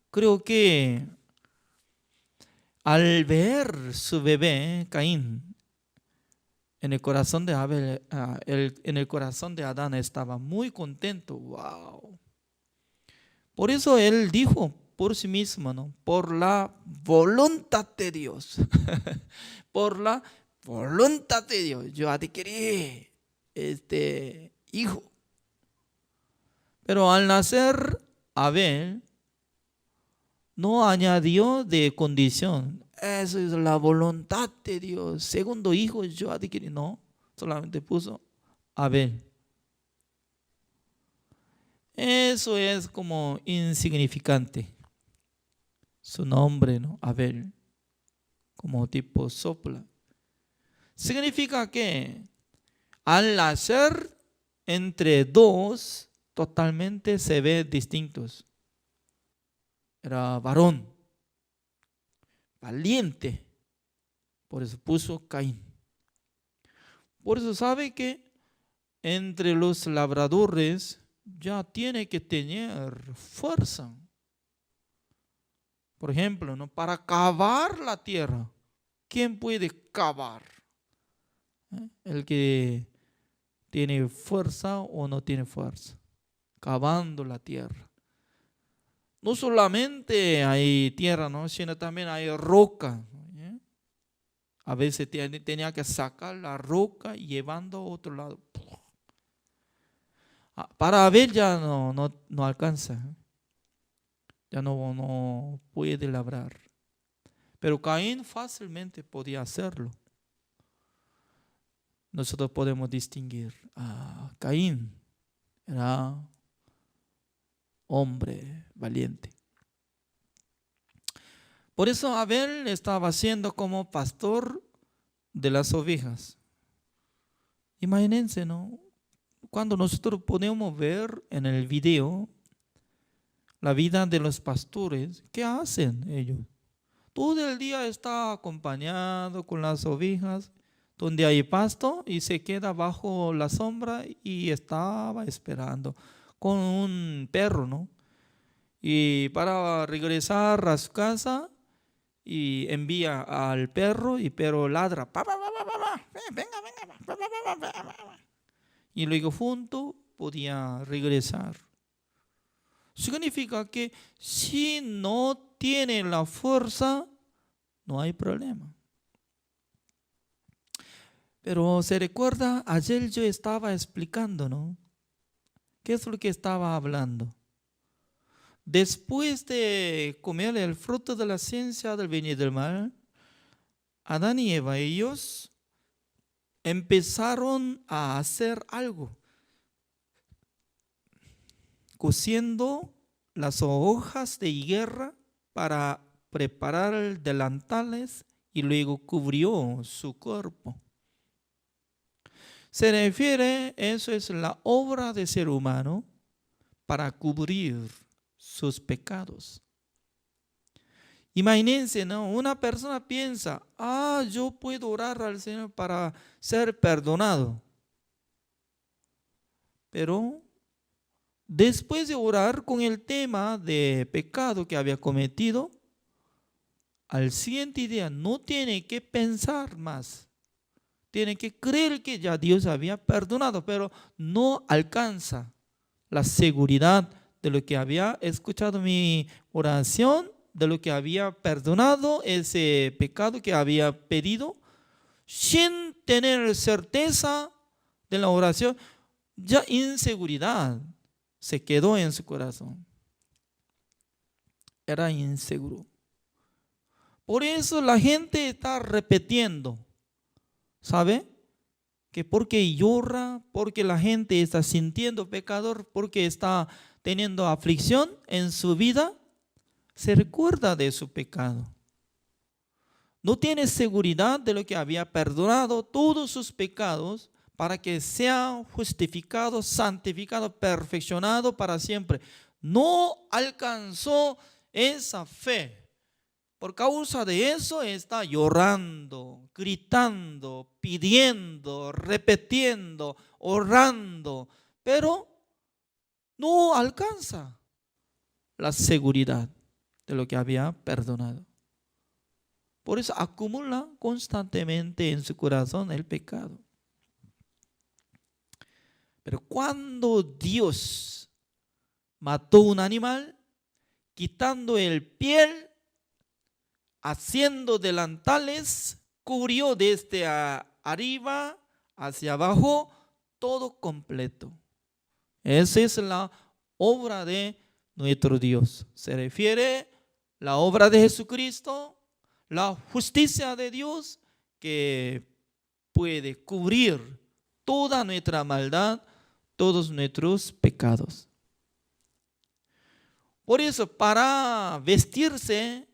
Creo que al ver su bebé Caín, en el corazón de Abel, en el corazón de Adán estaba muy contento. Wow. Por eso él dijo por sí mismo, ¿no? Por la voluntad de Dios. Por la voluntad de Dios, yo adquirí este hijo. Pero al nacer Abel, no añadió de condición. Eso es la voluntad de Dios. Segundo hijo yo adquirí. No, solamente puso Abel. Eso es como insignificante. Su nombre, ¿no? Abel. Como tipo sopla. Significa que al nacer entre dos, totalmente se ve distintos. Era varón, valiente. Por eso puso Caín. Por eso sabe que entre los labradores ya tiene que tener fuerza. Por ejemplo, ¿no? Para cavar la tierra. ¿Quién puede cavar? El que tiene fuerza o no tiene fuerza. Cavando la tierra. No solamente hay tierra, ¿no? Sino también hay roca. A veces tenía que sacar la roca y llevando a otro lado. Para Abel ya no alcanza. Ya no puede labrar. Pero Caín fácilmente podía hacerlo. Nosotros podemos distinguir. Caín era hombre valiente. Por eso Abel estaba siendo como pastor de las ovejas. Imagínense, ¿no? Cuando nosotros podemos ver en el video la vida de los pastores, ¿qué hacen ellos? Todo el día está acompañado con las ovejas, donde hay pasto, y se queda bajo la sombra y estaba esperando con un perro, ¿no? Y para regresar a su casa, y envía al perro, y perro ladra, venga. Y luego junto podía regresar. Significa que si no tiene la fuerza, no hay problema. Pero se recuerda, ayer yo estaba explicando, ¿no? ¿Qué es lo que estaba hablando? Después de comer el fruto de la ciencia del bien y del mal, Adán y Eva, ellos empezaron a hacer algo, cosiendo las hojas de higuera para preparar delantales y luego cubrió su cuerpo. Se refiere, eso es la obra del ser humano para cubrir sus pecados. Imagínense, ¿no? Una persona piensa, yo puedo orar al Señor para ser perdonado. Pero después de orar con el tema de pecado que había cometido, al siguiente día no tiene que pensar más. Tiene que creer que ya Dios había perdonado, pero no alcanza la seguridad de lo que había escuchado mi oración, de lo que había perdonado ese pecado que había pedido, sin tener certeza de la oración, ya inseguridad se quedó en su corazón. Era inseguro. Por eso la gente está repitiendo, ¿sabe? Que porque llora, porque la gente está sintiendo pecador, porque está teniendo aflicción en su vida, se recuerda de su pecado. No tiene seguridad de lo que había perdonado todos sus pecados para que sea justificado, santificado, perfeccionado para siempre. No alcanzó esa fe. Por causa de eso está llorando, gritando, pidiendo, repitiendo, orando, pero no alcanza la seguridad de lo que había perdonado. Por eso acumula constantemente en su corazón el pecado. Pero cuando Dios mató un animal, quitando el piel, haciendo delantales, cubrió desde arriba hacia abajo todo completo. Esa es la obra de nuestro Dios. Se refiere a la obra de Jesucristo, la justicia de Dios que puede cubrir toda nuestra maldad, todos nuestros pecados. Por eso, para vestirse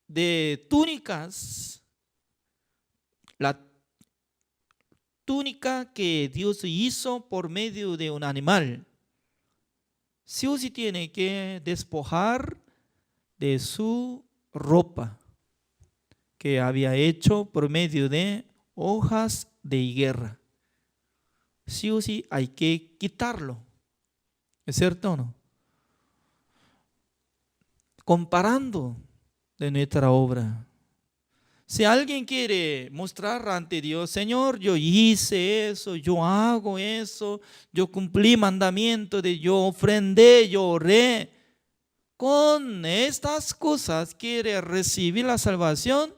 de túnicas, la túnica que Dios hizo por medio de un animal, sí o sí tiene que despojar de su ropa que había hecho por medio de hojas de higuera. Sí o sí hay que quitarlo. ¿Es cierto o no? Comparando de nuestra obra. Si alguien quiere mostrar ante Dios, Señor, yo hice eso, yo hago eso, yo cumplí mandamiento de yo ofrendé, yo oré, con estas cosas quiere recibir la salvación,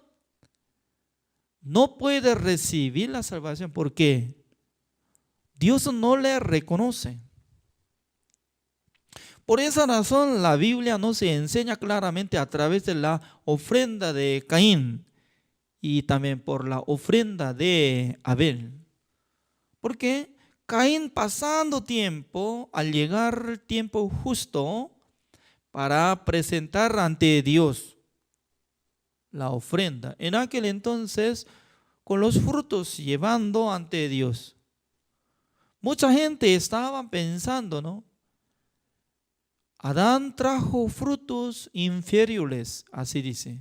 no puede recibir la salvación. ¿Por qué? Dios no le reconoce. Por esa razón la Biblia nos enseña claramente a través de la ofrenda de Caín y también por la ofrenda de Abel. Porque Caín, pasando tiempo, al llegar el tiempo justo para presentar ante Dios la ofrenda, en aquel entonces con los frutos llevando ante Dios, mucha gente estaba pensando, ¿no? Adán trajo frutos inferiores, así dice.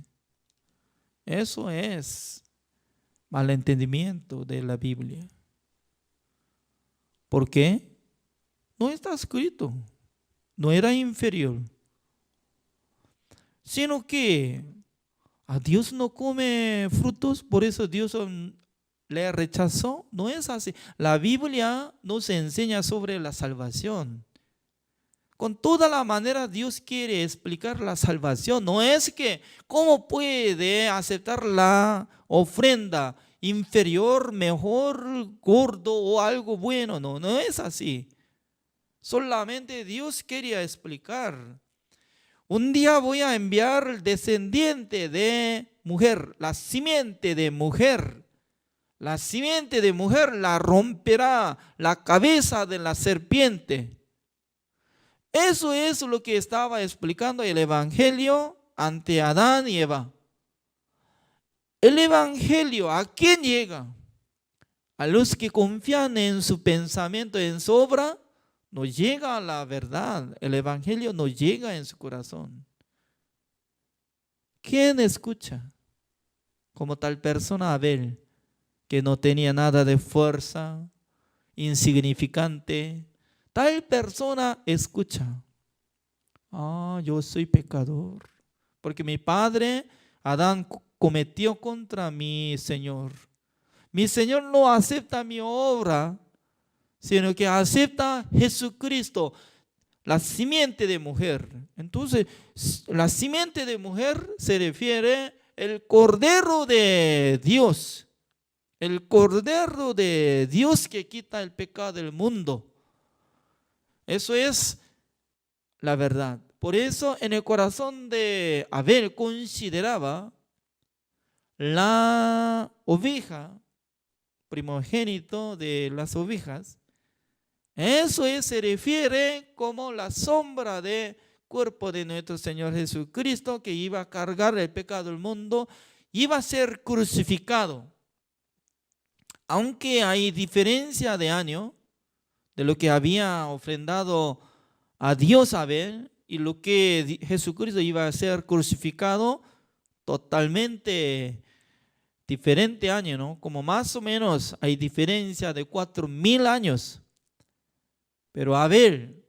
Eso es malentendimiento de la Biblia. ¿Por qué? No está escrito, no era inferior, sino que a Dios no come frutos, por eso Dios le rechazó. No es así. La Biblia nos enseña sobre la salvación. Con toda la manera Dios quiere explicar la salvación. No es que cómo puede aceptar la ofrenda inferior, mejor, gordo o algo bueno. No, no es así. Solamente Dios quería explicar. Un día voy a enviar el descendiente de mujer, la simiente de mujer. La simiente de mujer la romperá la cabeza de la serpiente. Eso es lo que estaba explicando el Evangelio ante Adán y Eva. El Evangelio, ¿a quién llega? A los que confían en su pensamiento, en su obra, no llega a la verdad. El Evangelio no llega en su corazón. ¿Quién escucha? Como tal persona Abel, que no tenía nada de fuerza, insignificante. Tal persona escucha. Yo soy pecador, porque mi padre Adán cometió contra mi Señor. Mi Señor no acepta mi obra. sino que acepta a Jesucristo, la simiente de mujer. Entonces, la simiente de mujer se refiere al Cordero de Dios. El Cordero de Dios que quita el pecado del mundo. Eso es la verdad. Por eso en el corazón de Abel consideraba la oveja, primogénito de las ovejas. Eso se refiere como la sombra del cuerpo de nuestro Señor Jesucristo, que iba a cargar el pecado del mundo, iba a ser crucificado. Aunque hay diferencia de año de lo que había ofrendado a Dios Abel y lo que Jesucristo iba a ser crucificado, totalmente diferente año, ¿no? Como más o menos hay diferencia de 4,000 años. Pero Abel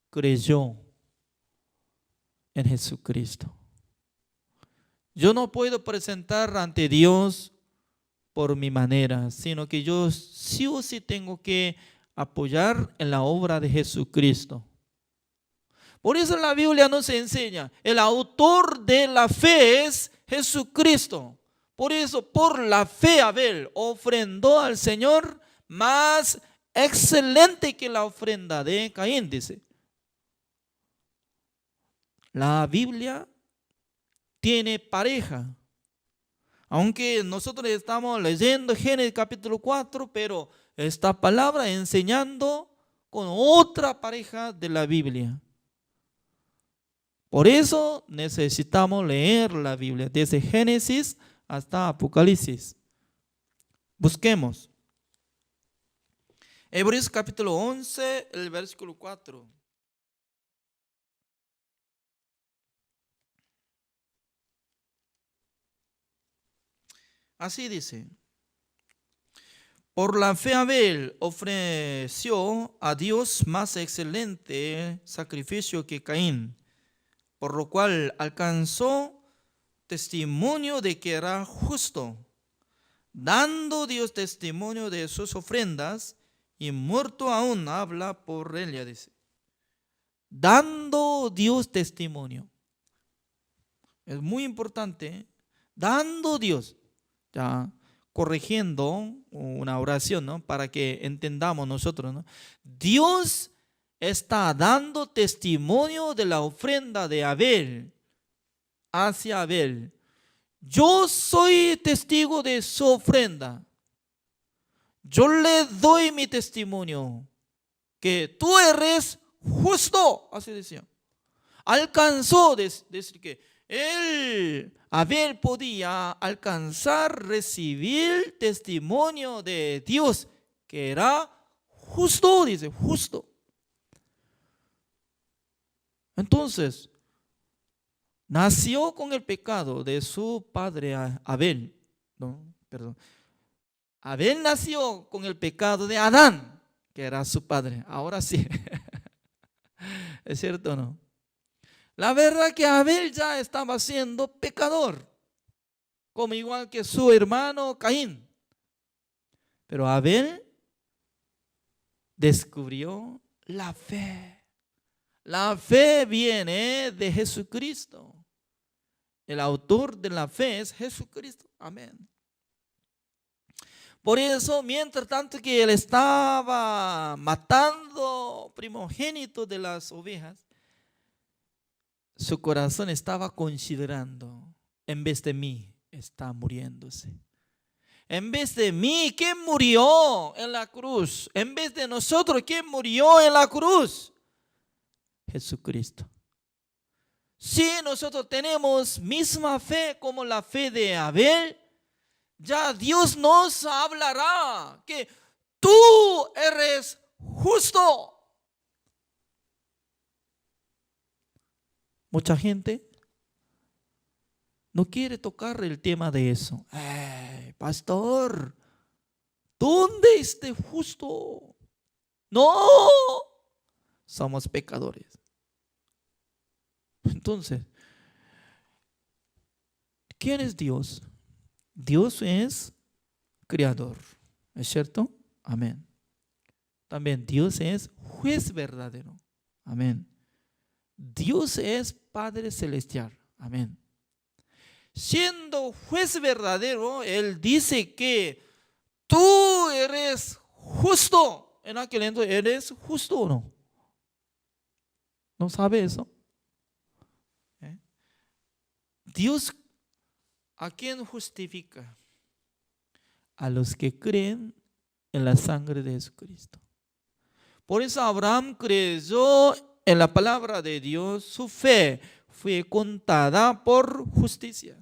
creyó en Jesucristo. Yo no puedo presentar ante Dios por mi manera, sino que yo sí o sí tengo que apoyar en la obra de Jesucristo. Por eso la Biblia nos enseña, el autor de la fe es Jesucristo. Por eso, por la fe, Abel ofrendó al Señor más excelente que la ofrenda de Caín, dice. La Biblia tiene pareja. Aunque nosotros estamos leyendo Génesis capítulo 4, pero esta palabra enseñando con otra pareja de la Biblia. Por eso necesitamos leer la Biblia, desde Génesis hasta Apocalipsis. Busquemos. Hebreos capítulo 11, el versículo 4. Así dice: por la fe Abel ofreció a Dios más excelente sacrificio que Caín, por lo cual alcanzó testimonio de que era justo, dando Dios testimonio de sus ofrendas, y muerto aún habla por ella, dice. Dando Dios testimonio. Es muy importante, dando Dios. Ya corrigiendo una oración, ¿no? Para que entendamos nosotros, ¿no? Dios está dando testimonio de la ofrenda de Abel hacia Abel. Yo soy testigo de su ofrenda. Yo le doy mi testimonio que tú eres justo, así decía. Alcanzó decir que Abel podía alcanzar, recibir testimonio de Dios, que era justo, dice, justo. Entonces, nació con el pecado de su padre Abel. Abel nació con el pecado de Adán, que era su padre. Ahora sí. ¿Es cierto o no? La verdad que Abel ya estaba siendo pecador, como igual que su hermano Caín. Pero Abel descubrió la fe. La fe viene de Jesucristo. El autor de la fe es Jesucristo. Amén. Por eso, mientras tanto que él estaba matando primogénito de las ovejas, su corazón estaba considerando, en vez de mí, está muriéndose. En vez de mí, ¿quién murió en la cruz? En vez de nosotros, ¿quién murió en la cruz? Jesucristo. Si nosotros tenemos misma fe como la fe de Abel, ya Dios nos hablará que tú eres justo. Mucha gente no quiere tocar el tema de eso. Pastor, ¿dónde está justo? No, somos pecadores. Entonces, ¿quién es Dios? Dios es creador, ¿es cierto? Amén. también Dios es juez verdadero. Amén. Dios es Padre celestial. Amén. Siendo juez verdadero, Él dice que tú eres justo. En aquel entonces, ¿eres justo o no? ¿No sabe eso? Dios, ¿a quién justifica? A los que creen en la sangre de Jesucristo. Por eso Abraham creyó en la palabra de Dios, su fe fue contada por justicia.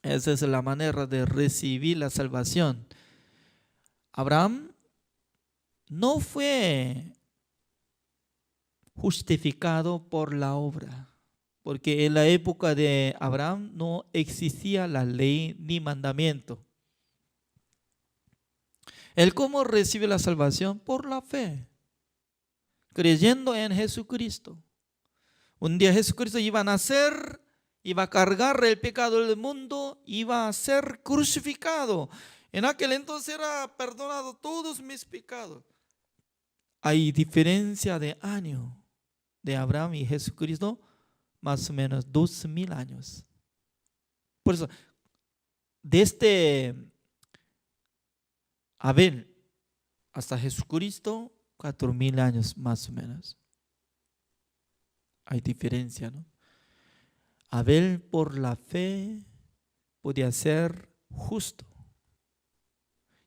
Esa es la manera de recibir la salvación. Abraham no fue justificado por la obra, porque en la época de Abraham no existía la ley ni mandamiento. ¿Él cómo recibe la salvación? Por la fe, creyendo en Jesucristo. Un día Jesucristo iba a nacer, iba a cargar el pecado del mundo, iba a ser crucificado. En aquel entonces era perdonado todos mis pecados. Hay diferencia de año de Abraham y Jesucristo, más o menos 2000 años. Por eso, desde Abel hasta Jesucristo, 4000 años más o menos. Hay diferencia, ¿no? Abel por la fe podía ser justo.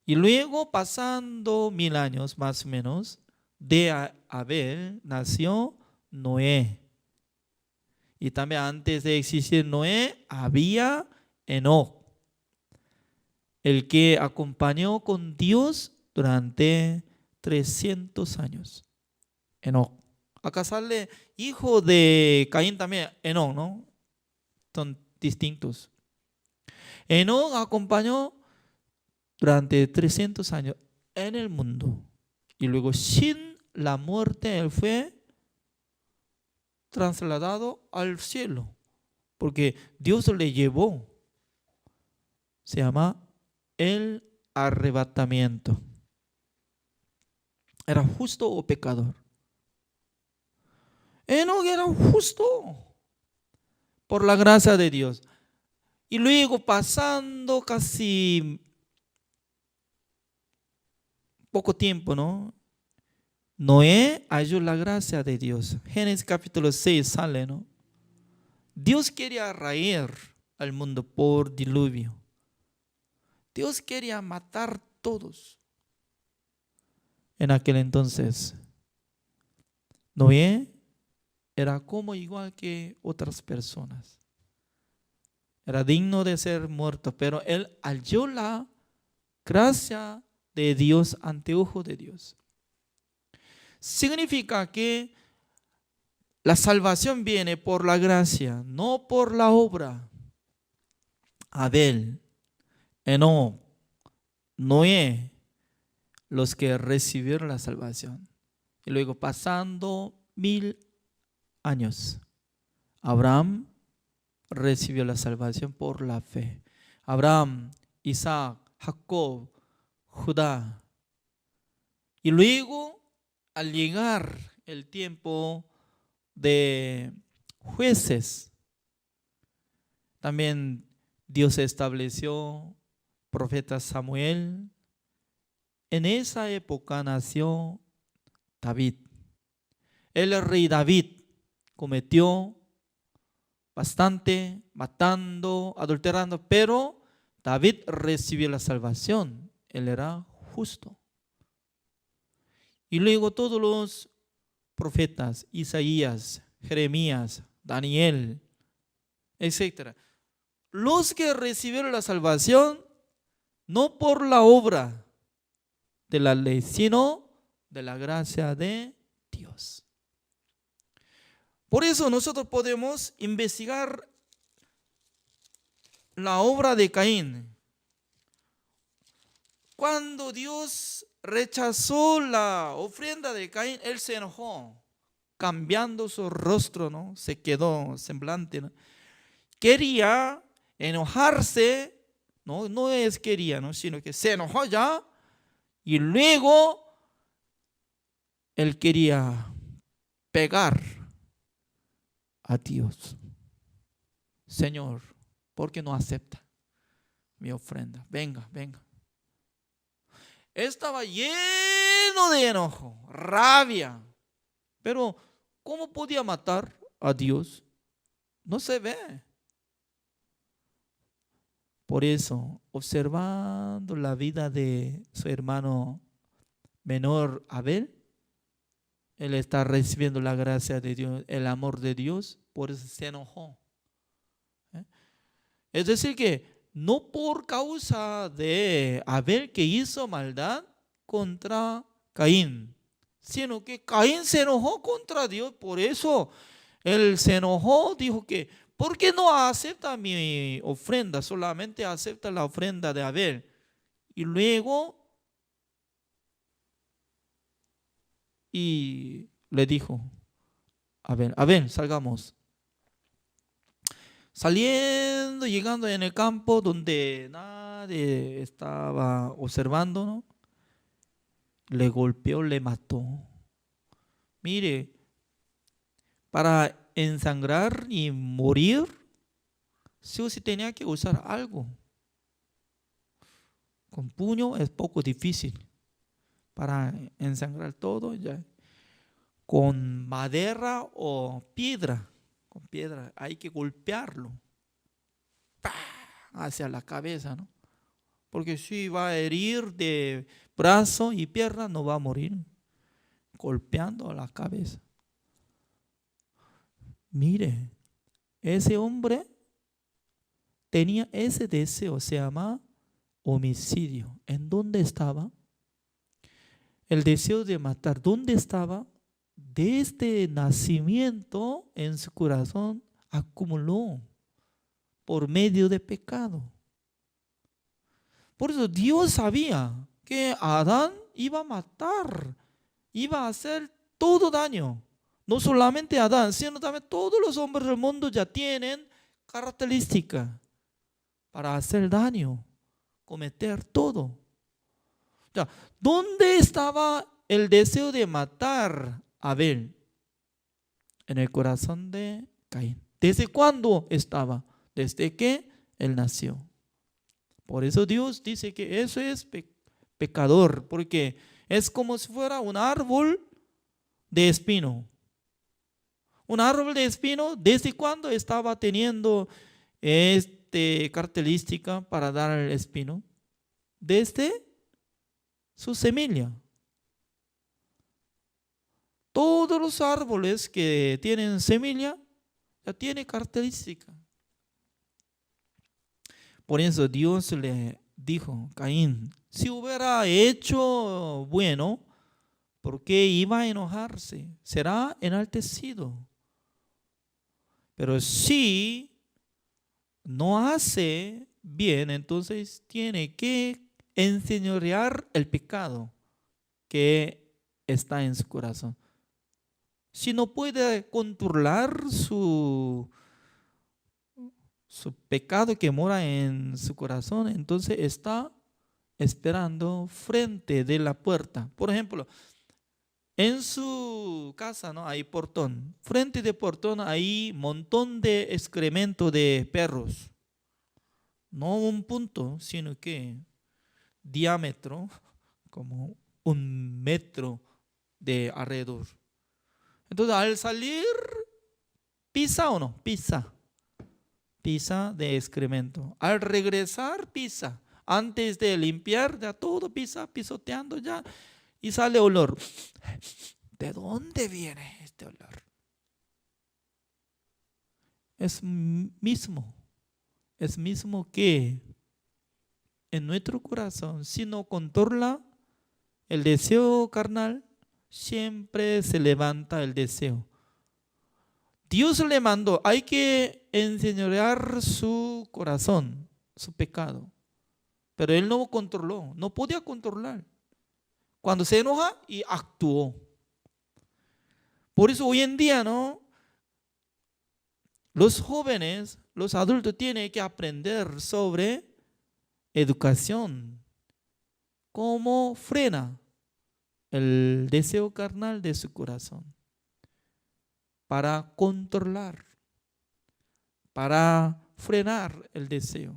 Y luego, pasando 1000 años más o menos, de Abel nació Noé. Y también antes de existir Noé, había Enoc, el que acompañó con Dios durante 300 años. Enoc. Acá sale hijo de Caín también, Enoc, ¿no? Son distintos. Enoc acompañó durante 300 años en el mundo. Y luego, sin la muerte, él fue trasladado al cielo. Porque Dios le llevó. Se llama el arrebatamiento. ¿Era justo o pecador? Enoc era justo por la gracia de Dios. Y luego, pasando casi poco tiempo, ¿no? Noé halló la gracia de Dios. Génesis capítulo 6 sale, ¿no? Dios quería raer al mundo por diluvio. Dios quería matar todos. En aquel entonces, Noé era como igual que otras personas. Era digno de ser muerto, pero él halló la gracia de Dios ante ojo de Dios. Significa que la salvación viene por la gracia, no por la obra. Abel, Enoc, Noé, los que recibieron la salvación. Y luego, pasando 1000 años, Abraham recibió la salvación por la fe. Abraham, Isaac, Jacob, Judá. Y luego, al llegar el tiempo de jueces, también Dios estableció profeta Samuel. En esa época nació David. El rey David cometió bastante, matando, adulterando, pero David recibió la salvación. Él era justo. Y luego todos los profetas, Isaías, Jeremías, Daniel, etc. Los que recibieron la salvación no por la obra de la ley, sino de la gracia de Dios. Por eso nosotros podemos investigar la obra de Caín. Cuando Dios rechazó la ofrenda de Caín, él se enojó, cambiando su rostro, ¿no? Se quedó semblante, ¿no? Quería enojarse, no es quería, ¿no? Sino que se enojó ya y luego él quería pegar a Dios. Señor, ¿por qué no acepta mi ofrenda? Venga, venga. Estaba lleno de enojo, rabia. Pero ¿cómo podía matar a Dios? No se ve. Por eso, observando la vida de su hermano menor Abel, él está recibiendo la gracia de Dios, el amor de Dios, por eso se enojó. Es decir que no por causa de Abel que hizo maldad contra Caín, sino que Caín se enojó contra Dios. Por eso él se enojó, dijo que ¿por qué no acepta mi ofrenda? Solamente acepta la ofrenda de Abel. Y luego le dijo Abel, Abel, salgamos. Saliendo, llegando en el campo donde nadie estaba observando, ¿no? Le golpeó, le mató. Mire, para ensangrar y morir, sí o sí tenía que usar algo. Con puño es poco difícil. Para ensangrar todo, ya. Con madera o piedra. Con piedra hay que golpearlo. ¡Pah! Hacia la cabeza, ¿no? Porque si va a herir de brazo y pierna, no va a morir. Golpeando a la cabeza. Mire, ese hombre tenía ese deseo, se llama homicidio. ¿En dónde estaba? El deseo de matar, ¿dónde estaba? Desde nacimiento en su corazón acumuló por medio de pecado. Por eso Dios sabía que Adán iba a matar, iba a hacer todo daño. No solamente Adán, sino también todos los hombres del mundo ya tienen características para hacer daño, cometer todo. Ya, ¿dónde estaba el deseo de matar a Abel? En el corazón de Caín. ¿Desde cuándo estaba? Desde que él nació. Por eso Dios dice que eso es pecador, porque es como si fuera un árbol de espino. Un árbol de espino, ¿desde cuándo estaba teniendo característica para dar el espino? Desde su semilla. Todos los árboles que tienen semilla ya tienen característica. Por eso Dios le dijo, Caín, si hubiera hecho bueno, ¿por qué iba a enojarse? Será enaltecido. Pero si no hace bien, entonces tiene que enseñorear el pecado que está en su corazón. Si no puede controlar su pecado que mora en su corazón, entonces está esperando frente de la puerta. Por ejemplo, en su casa, ¿no?, hay portón. Frente de portón hay un montón de excremento de perros. No un punto, sino que diámetro como 1 metro de alrededor. Entonces al salir, pisa o no, pisa de excremento. Al regresar, pisa. Antes de limpiar, ya todo pisa, pisoteando ya. Y sale olor. ¿De dónde viene este olor? Es mismo que en nuestro corazón, si no controla el deseo carnal, siempre se levanta el deseo. Dios le mandó, hay que enseñorear su corazón, su pecado. Pero él no controló, no podía controlar. Cuando se enoja y actuó. Por eso hoy en día, ¿no?, los jóvenes, los adultos tienen que aprender sobre educación. ¿Cómo frena? el deseo carnal de su corazón, para controlar, para frenar el deseo.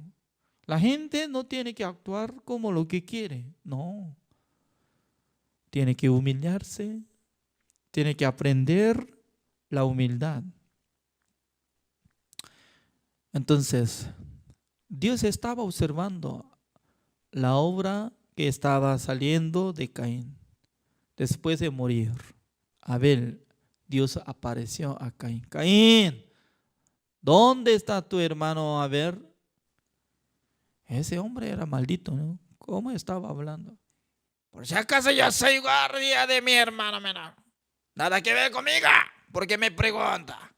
La gente no tiene que actuar como lo que quiere, no. Tiene que humillarse, tiene que aprender la humildad. Entonces, Dios estaba observando la obra que estaba saliendo de Caín. Después de morir, Abel, Dios apareció a Caín. Caín, ¿dónde está tu hermano Abel? Ese hombre era maldito, ¿no? ¿Cómo estaba hablando? Por si acaso yo soy guardia de mi hermano menor. Nada que ver conmigo, porque me pregunta.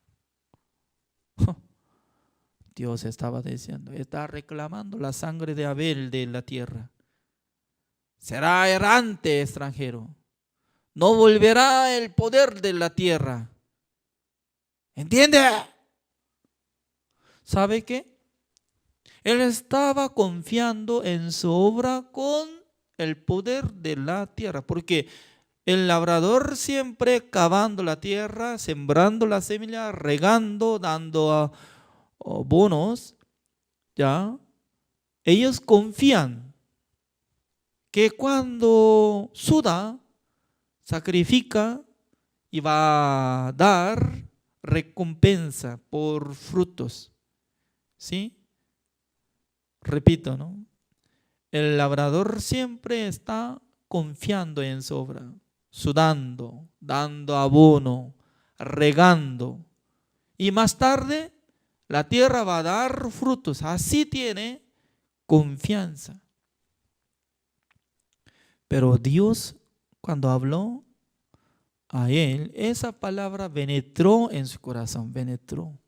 Dios estaba diciendo, está reclamando la sangre de Abel de la tierra. Será errante extranjero. No volverá el poder de la tierra. ¿Entiende? ¿Sabe qué? Él estaba confiando en su obra con el poder de la tierra, porque el labrador siempre cavando la tierra, sembrando la semilla, regando, dando bonos, ¿ya? Ellos confían que cuando suda, sacrifica y va a dar recompensa por frutos, ¿sí? Repito, ¿no? El labrador siempre está confiando en su obra, sudando, dando abono, regando. Y más tarde la tierra va a dar frutos. Así tiene confianza. Pero Dios, cuando habló a él, esa palabra penetró en su corazón, penetró.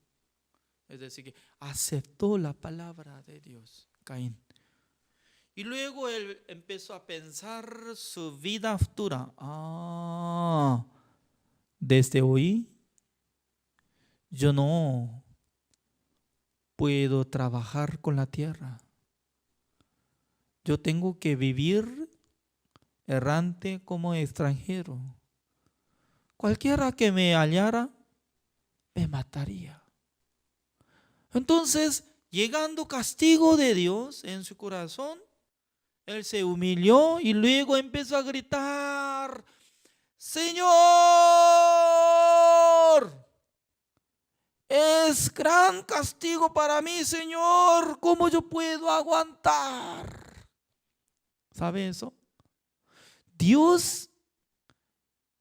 Es decir, que aceptó la palabra de Dios, Caín. Y luego él empezó a pensar su vida futura. Desde hoy yo no puedo trabajar con la tierra. Yo tengo que vivir errante como extranjero. Cualquiera que me hallara me mataría. Entonces, llegando castigo de Dios en su corazón, él se humilló y luego empezó a gritar: Señor, es gran castigo para mí, Señor. ¿Cómo yo puedo aguantar? ¿Sabe eso? Dios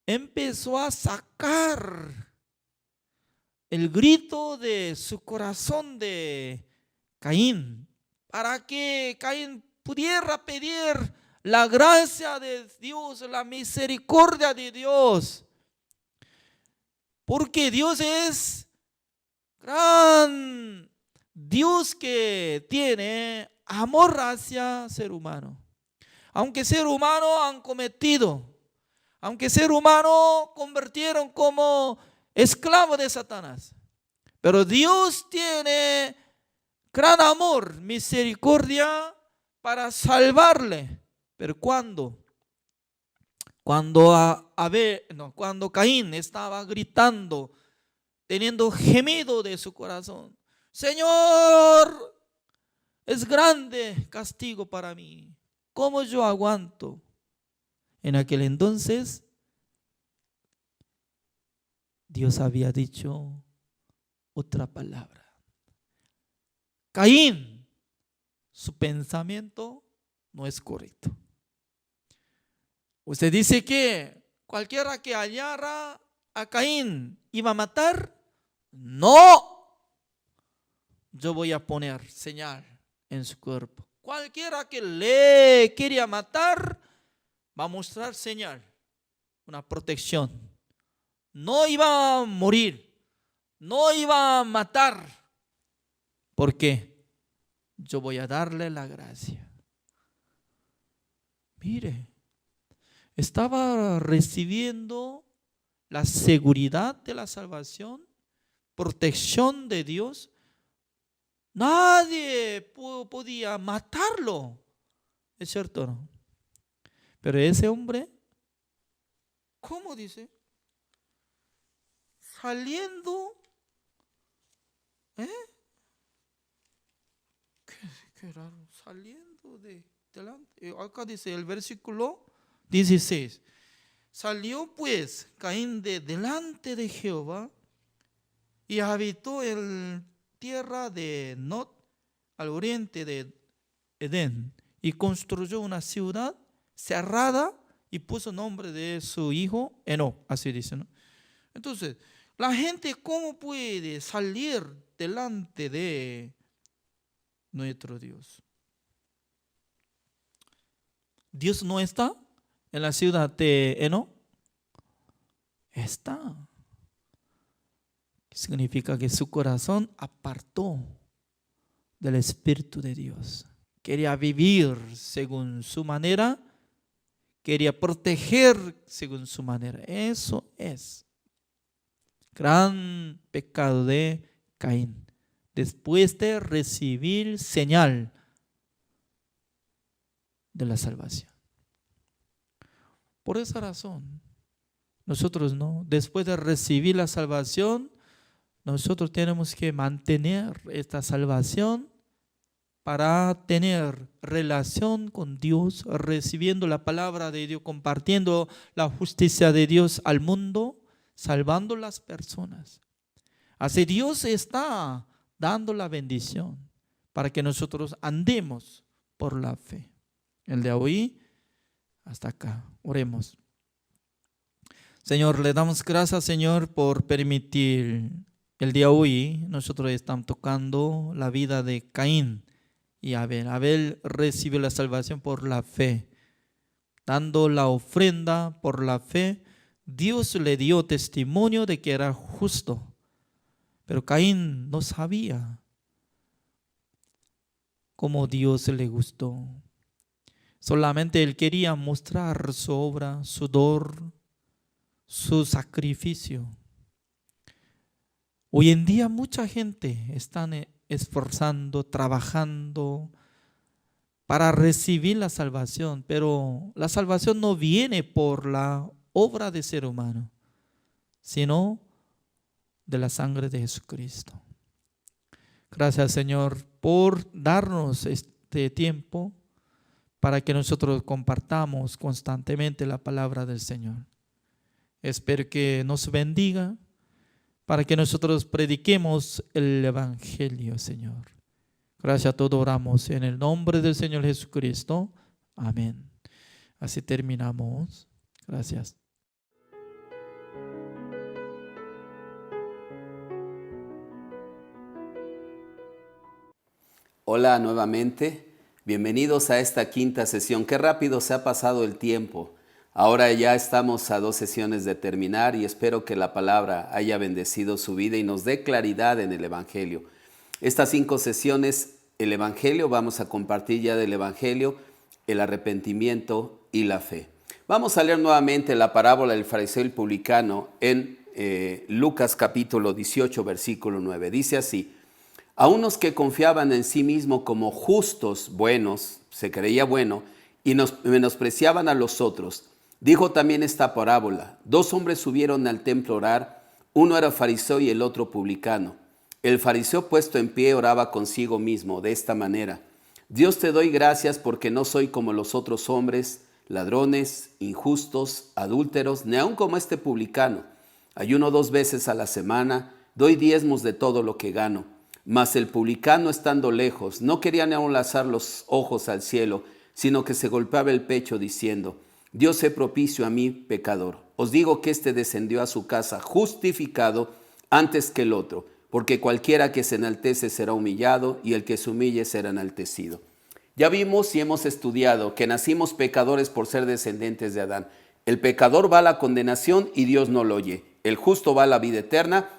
empezó a sacar el grito de su corazón de Caín, para que Caín pudiera pedir la gracia de Dios, la misericordia de Dios. Porque Dios es gran Dios que tiene amor hacia ser humano. Aunque ser humano han cometido, aunque ser humano convirtieron como esclavo de Satanás, pero Dios tiene gran amor, misericordia para salvarle. Pero cuando Caín estaba gritando, teniendo gemido de su corazón: Señor, es grande castigo para mí, ¿cómo yo aguanto? En aquel entonces Dios había dicho otra palabra. Caín, su pensamiento no es correcto. Usted dice que cualquiera que hallara a Caín iba a matar. No, yo voy a poner señal en su cuerpo. Cualquiera que le quería matar va a mostrar señal, una protección. No iba a morir, no iba a matar, porque yo voy a darle la gracia. Mire, estaba recibiendo la seguridad de la salvación, protección de Dios. Nadie podía matarlo, ¿es cierto o no? Pero ese hombre ¿Cómo dice? Saliendo, Qué raro, saliendo de delante. Acá dice el versículo 16. Salió pues Caín de delante de Jehová y habitó en tierra de Nod, al oriente de Edén, y construyó una ciudad cerrada y puso nombre de su hijo Enoc, así dice, ¿no? Entonces, la gente, ¿cómo puede salir delante de nuestro Dios? Dios no está en la ciudad de Enoc. Está. Significa que su corazón apartó del Espíritu de Dios. Quería vivir según su manera, quería proteger según su manera. Eso es gran pecado de Caín. Después de recibir señal de la salvación. Por esa razón, nosotros no, después de recibir la salvación, nosotros tenemos que mantener esta salvación para tener relación con Dios, recibiendo la palabra de Dios, compartiendo la justicia de Dios al mundo, salvando las personas. Así Dios está dando la bendición para que nosotros andemos por la fe. El de hoy hasta acá. Oremos. Señor, le damos gracias, Señor, por permitir el día de hoy. Nosotros estamos tocando la vida de Caín y Abel. Abel recibió la salvación por la fe, dando la ofrenda por la fe. Dios le dio testimonio de que era justo, pero Caín no sabía cómo Dios le gustó. Solamente él quería mostrar su obra, su dolor, su sacrificio. Hoy en día mucha gente está esforzando, trabajando para recibir la salvación, pero la salvación no viene por la obra de ser humano, sino de la sangre de Jesucristo. Gracias, Señor, por darnos este tiempo para que nosotros compartamos constantemente la palabra del Señor. Espero que nos bendiga para que nosotros prediquemos el Evangelio, Señor. Gracias a todos, oramos en el nombre del Señor Jesucristo. Amén. Así terminamos. Gracias. Hola nuevamente, bienvenidos a esta quinta sesión. Qué rápido se ha pasado el tiempo. Ahora ya estamos a 2 sesiones de terminar y espero que la palabra haya bendecido su vida y nos dé claridad en el Evangelio. Estas 5 sesiones, el Evangelio, vamos a compartir ya del Evangelio, el arrepentimiento y la fe. Vamos a leer nuevamente la parábola del fariseo y el publicano en Lucas capítulo 18, versículo 9. Dice así: a unos que confiaban en sí mismos como justos, buenos, se creía bueno, y menospreciaban a los otros, dijo también esta parábola: 2 hombres subieron al templo a orar, uno era fariseo y el otro publicano. El fariseo, puesto en pie, oraba consigo mismo de esta manera: Dios, te doy gracias porque no soy como los otros hombres, ladrones, injustos, adúlteros, ni aun como este publicano. Ayuno 2 veces a la semana, doy diezmos de todo lo que gano. Mas el publicano, estando lejos, no quería ni aun alzar los ojos al cielo, sino que se golpeaba el pecho diciendo: Dios, sé propicio a mí, pecador. Os digo que éste descendió a su casa justificado antes que el otro, porque cualquiera que se enaltece será humillado, y el que se humille será enaltecido. Ya vimos y hemos estudiado que nacimos pecadores por ser descendientes de Adán. El pecador va a la condenación y Dios no lo oye. El justo va a la vida eterna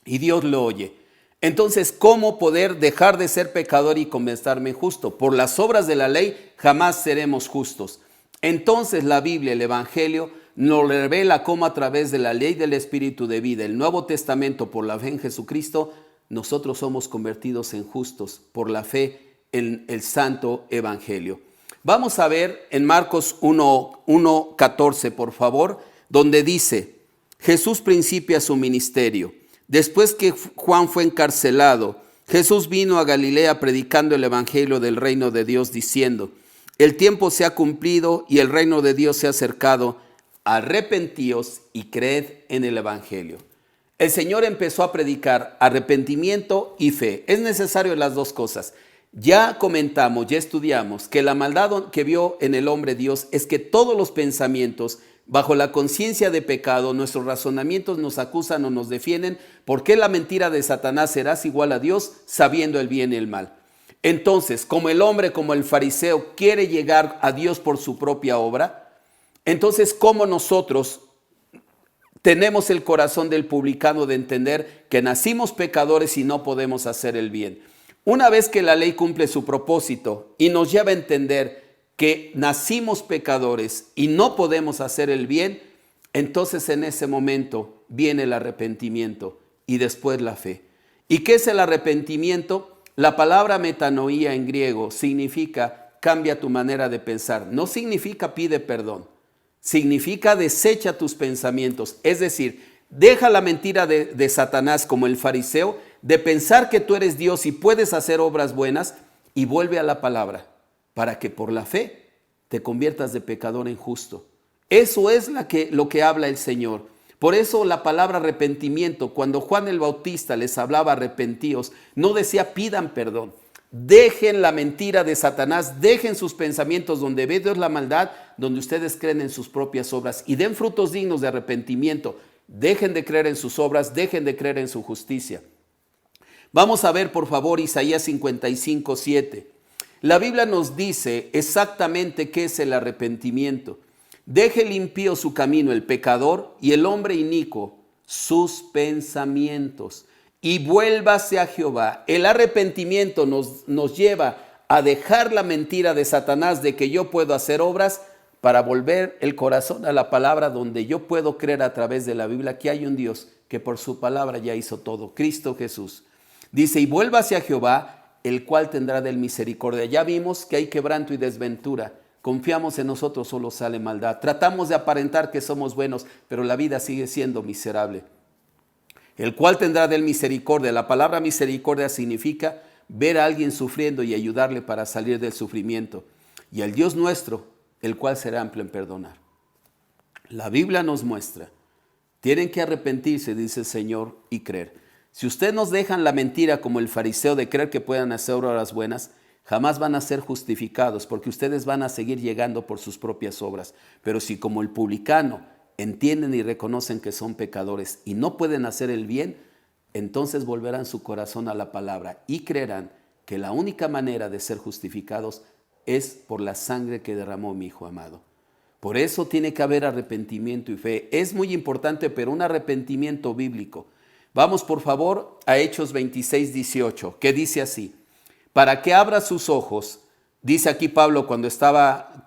y Dios lo oye. Entonces, ¿cómo poder dejar de ser pecador y convertirme en justo? Por las obras de la ley jamás seremos justos. Entonces la Biblia, el Evangelio, nos revela cómo a través de la ley del Espíritu de vida, el Nuevo Testamento, por la fe en Jesucristo, nosotros somos convertidos en justos por la fe en el Santo Evangelio. Vamos a ver en Marcos 1:14, por favor. donde dice, Jesús principia su ministerio. Después que Juan fue encarcelado, Jesús vino a Galilea predicando el evangelio del reino de Dios, diciendo, el tiempo se ha cumplido y el reino de Dios se ha acercado. Arrepentíos y creed en el evangelio. El Señor empezó a predicar arrepentimiento y fe. Es necesario las dos cosas. Ya comentamos, ya estudiamos que la maldad que vio en el hombre Dios es que todos los pensamientos, bajo la conciencia de pecado, nuestros razonamientos nos acusan o nos defienden. ¿Por qué la mentira de Satanás? Serás igual a Dios sabiendo el bien y el mal. Entonces, como el hombre, como el fariseo, quiere llegar a Dios por su propia obra, entonces, ¿cómo nosotros tenemos el corazón del publicano de entender que nacimos pecadores y no podemos hacer el bien? Una vez que la ley cumple su propósito y nos lleva a entender que nacimos pecadores y no podemos hacer el bien, entonces en ese momento viene el arrepentimiento y después la fe. ¿Y qué es el arrepentimiento? La palabra metanoía en griego significa cambia tu manera de pensar. No significa pide perdón. Significa desecha tus pensamientos. Es decir, deja la mentira de Satanás como el fariseo, de pensar que tú eres Dios y puedes hacer obras buenas, y vuelve a la palabra para que por la fe te conviertas de pecador en justo. Eso es lo que habla el Señor. Por eso la palabra arrepentimiento, cuando Juan el Bautista les hablaba arrepentíos, no decía pidan perdón. Dejen la mentira de Satanás, dejen sus pensamientos donde ve Dios la maldad, donde ustedes creen en sus propias obras y den frutos dignos de arrepentimiento. Dejen de creer en sus obras, dejen de creer en su justicia. Vamos a ver por favor Isaías 55:7. La Biblia nos dice exactamente qué es el arrepentimiento. Deje el impío su camino, el pecador, y el hombre inicuo sus pensamientos, y vuélvase a Jehová. El arrepentimiento nos lleva a dejar la mentira de Satanás de que yo puedo hacer obras, para volver el corazón a la palabra, donde yo puedo creer a través de la Biblia que hay un Dios que por su palabra ya hizo todo, Cristo Jesús. Dice, y vuélvase a Jehová, el cual tendrá de él misericordia. Ya vimos que hay quebranto y desventura. Confiamos en nosotros, solo sale maldad. Tratamos de aparentar que somos buenos, pero la vida sigue siendo miserable. El cual tendrá de él misericordia. La palabra misericordia significa ver a alguien sufriendo y ayudarle para salir del sufrimiento. Y el Dios nuestro, el cual será amplio en perdonar. La Biblia nos muestra, tienen que arrepentirse, dice el Señor, y creer. Si ustedes nos dejan la mentira como el fariseo de creer que puedan hacer obras buenas, jamás van a ser justificados, porque ustedes van a seguir llegando por sus propias obras. Pero si como el publicano entienden y reconocen que son pecadores y no pueden hacer el bien, entonces volverán su corazón a la palabra y creerán que la única manera de ser justificados es por la sangre que derramó mi Hijo amado. Por eso tiene que haber arrepentimiento y fe. Es muy importante, pero un arrepentimiento bíblico. Vamos por favor a Hechos 26:18, que dice así: para que abra sus ojos, dice aquí Pablo cuando estaba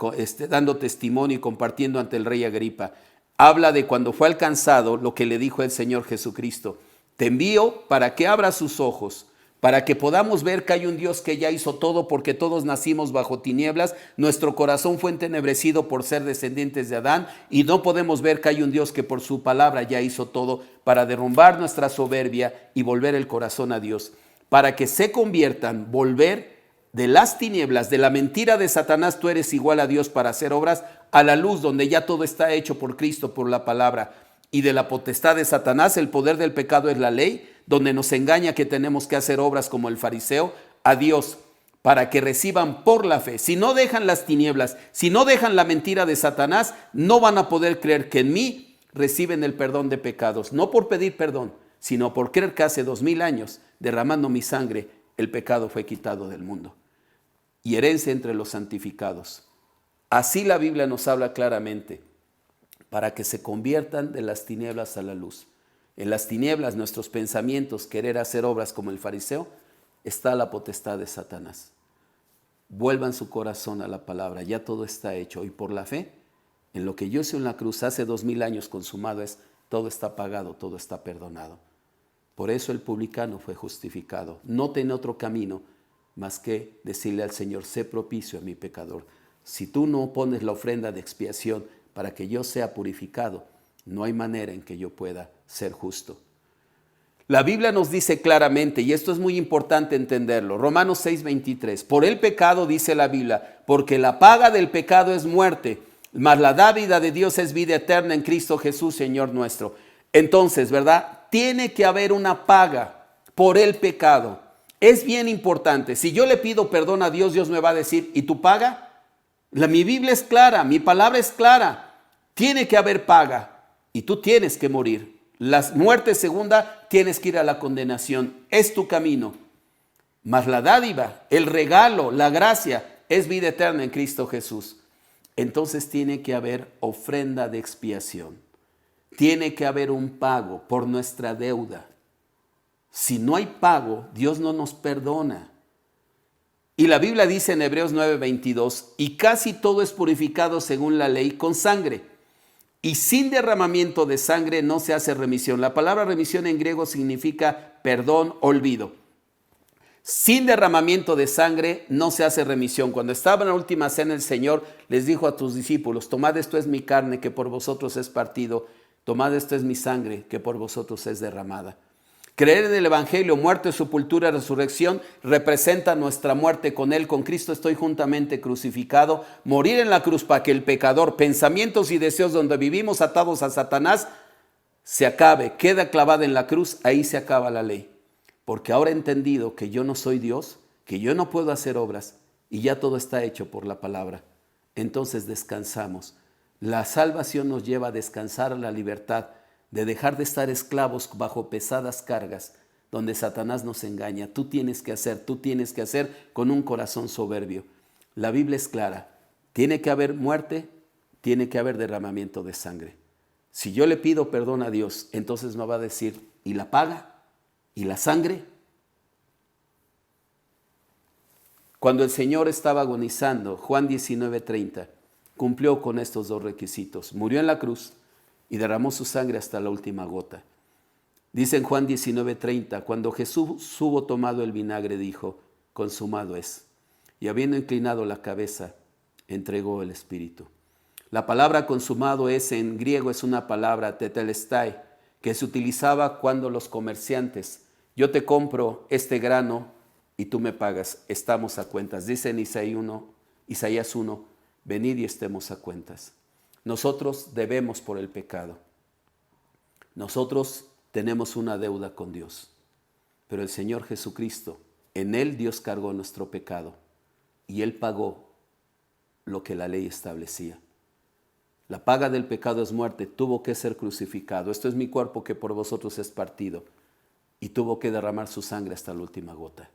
dando testimonio y compartiendo ante el rey Agripa, habla de cuando fue alcanzado lo que le dijo el Señor Jesucristo: te envío para que abra sus ojos, para que podamos ver que hay un Dios que ya hizo todo, porque todos nacimos bajo tinieblas, nuestro corazón fue entenebrecido por ser descendientes de Adán, y no podemos ver que hay un Dios que por su palabra ya hizo todo para derrumbar nuestra soberbia y volver el corazón a Dios, para que se conviertan, volver de las tinieblas, de la mentira de Satanás, tú eres igual a Dios para hacer obras, a la luz donde ya todo está hecho por Cristo, por la palabra, y de la potestad de Satanás, el poder del pecado es la ley, donde nos engaña que tenemos que hacer obras como el fariseo, a Dios, para que reciban por la fe. Si no dejan las tinieblas, si no dejan la mentira de Satanás, no van a poder creer que en mí reciben el perdón de pecados, no por pedir perdón, sino por creer que hace 2000 años, derramando mi sangre, el pecado fue quitado del mundo. Y herencia entre los santificados. Así la Biblia nos habla claramente, para que se conviertan de las tinieblas a la luz. En las tinieblas, nuestros pensamientos, querer hacer obras como el fariseo, está la potestad de Satanás. Vuelvan su corazón a la palabra, ya todo está hecho. Y por la fe, en lo que yo hice en la cruz hace 2000 años consumado es, todo está pagado, todo está perdonado. Por eso el publicano fue justificado. No tiene otro camino más que decirle al Señor, sé propicio a mi pecador. Si tú no pones la ofrenda de expiación para que yo sea purificado, No hay manera en que yo pueda ser justo. La Biblia nos dice claramente, y esto es muy importante entenderlo, Romanos 6:23, por el pecado dice la Biblia, porque la paga del pecado es muerte, mas la dádiva de Dios es vida eterna en Cristo Jesús, Señor nuestro. Entonces, ¿verdad? Tiene que haber una paga por el pecado. Es bien importante. Si yo le pido perdón a Dios, Dios me va a decir, ¿y tu paga? Mi Biblia es clara, mi palabra es clara. Tiene que haber paga y tú tienes que morir. La muerte segunda, tienes que ir a la condenación. Es tu camino. Mas la dádiva, el regalo, la gracia, es vida eterna en Cristo Jesús. Entonces tiene que haber ofrenda de expiación. Tiene que haber un pago por nuestra deuda. Si no hay pago, Dios no nos perdona. Y la Biblia dice en Hebreos 9:22, y casi todo es purificado según la ley con sangre. Y sin derramamiento de sangre no se hace remisión. La palabra remisión en griego significa perdón, olvido. Sin derramamiento de sangre no se hace remisión. Cuando estaba en la última cena, el Señor les dijo a tus discípulos, tomad esto es mi carne que por vosotros es partido, tomad esto es mi sangre que por vosotros es derramada. Creer en el Evangelio, muerte, sepultura, resurrección, representa nuestra muerte con Él. Con Cristo estoy juntamente crucificado. Morir en la cruz para que el pecador, pensamientos y deseos donde vivimos atados a Satanás, se acabe, queda clavada en la cruz, ahí se acaba la ley. Porque ahora he entendido que yo no soy Dios, que yo no puedo hacer obras y ya todo está hecho por la palabra. Entonces descansamos. La salvación nos lleva a descansar a la libertad, de dejar de estar esclavos bajo pesadas cargas, donde Satanás nos engaña. Tú tienes que hacer con un corazón soberbio. La Biblia es clara. Tiene que haber muerte, tiene que haber derramamiento de sangre. Si yo le pido perdón a Dios, entonces me va a decir, ¿y la paga? ¿Y la sangre? Cuando el Señor estaba agonizando, Juan 19:30, cumplió con estos dos requisitos. Murió en la cruz y derramó su sangre hasta la última gota. Dice en Juan 19:30, cuando Jesús hubo tomado el vinagre, dijo, consumado es. Y habiendo inclinado la cabeza, entregó el Espíritu. La palabra consumado es, en griego, es una palabra tetelestai, que se utilizaba cuando los comerciantes, yo te compro este grano y tú me pagas, estamos a cuentas. Dice en Isaías 1, venid y estemos a cuentas. Nosotros debemos por el pecado. Nosotros tenemos una deuda con Dios. Pero el Señor Jesucristo, en Él Dios cargó nuestro pecado y Él pagó lo que la ley establecía. La paga del pecado es muerte, tuvo que ser crucificado. Esto es mi cuerpo que por vosotros es partido y tuvo que derramar su sangre hasta la última gota.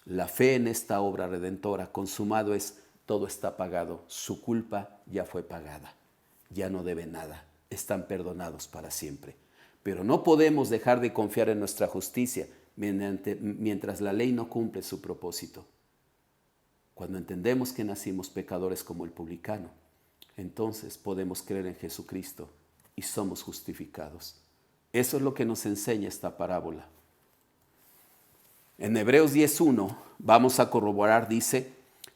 La fe en esta obra redentora, consumado es, todo está pagado, su culpa ya fue pagada, ya no debe nada, están perdonados para siempre. Pero no podemos dejar de confiar en nuestra justicia mientras la ley no cumple su propósito. Cuando entendemos que nacimos pecadores como el publicano, entonces podemos creer en Jesucristo y somos justificados. Eso es lo que nos enseña esta parábola. En Hebreos 10:1 vamos a corroborar, dice,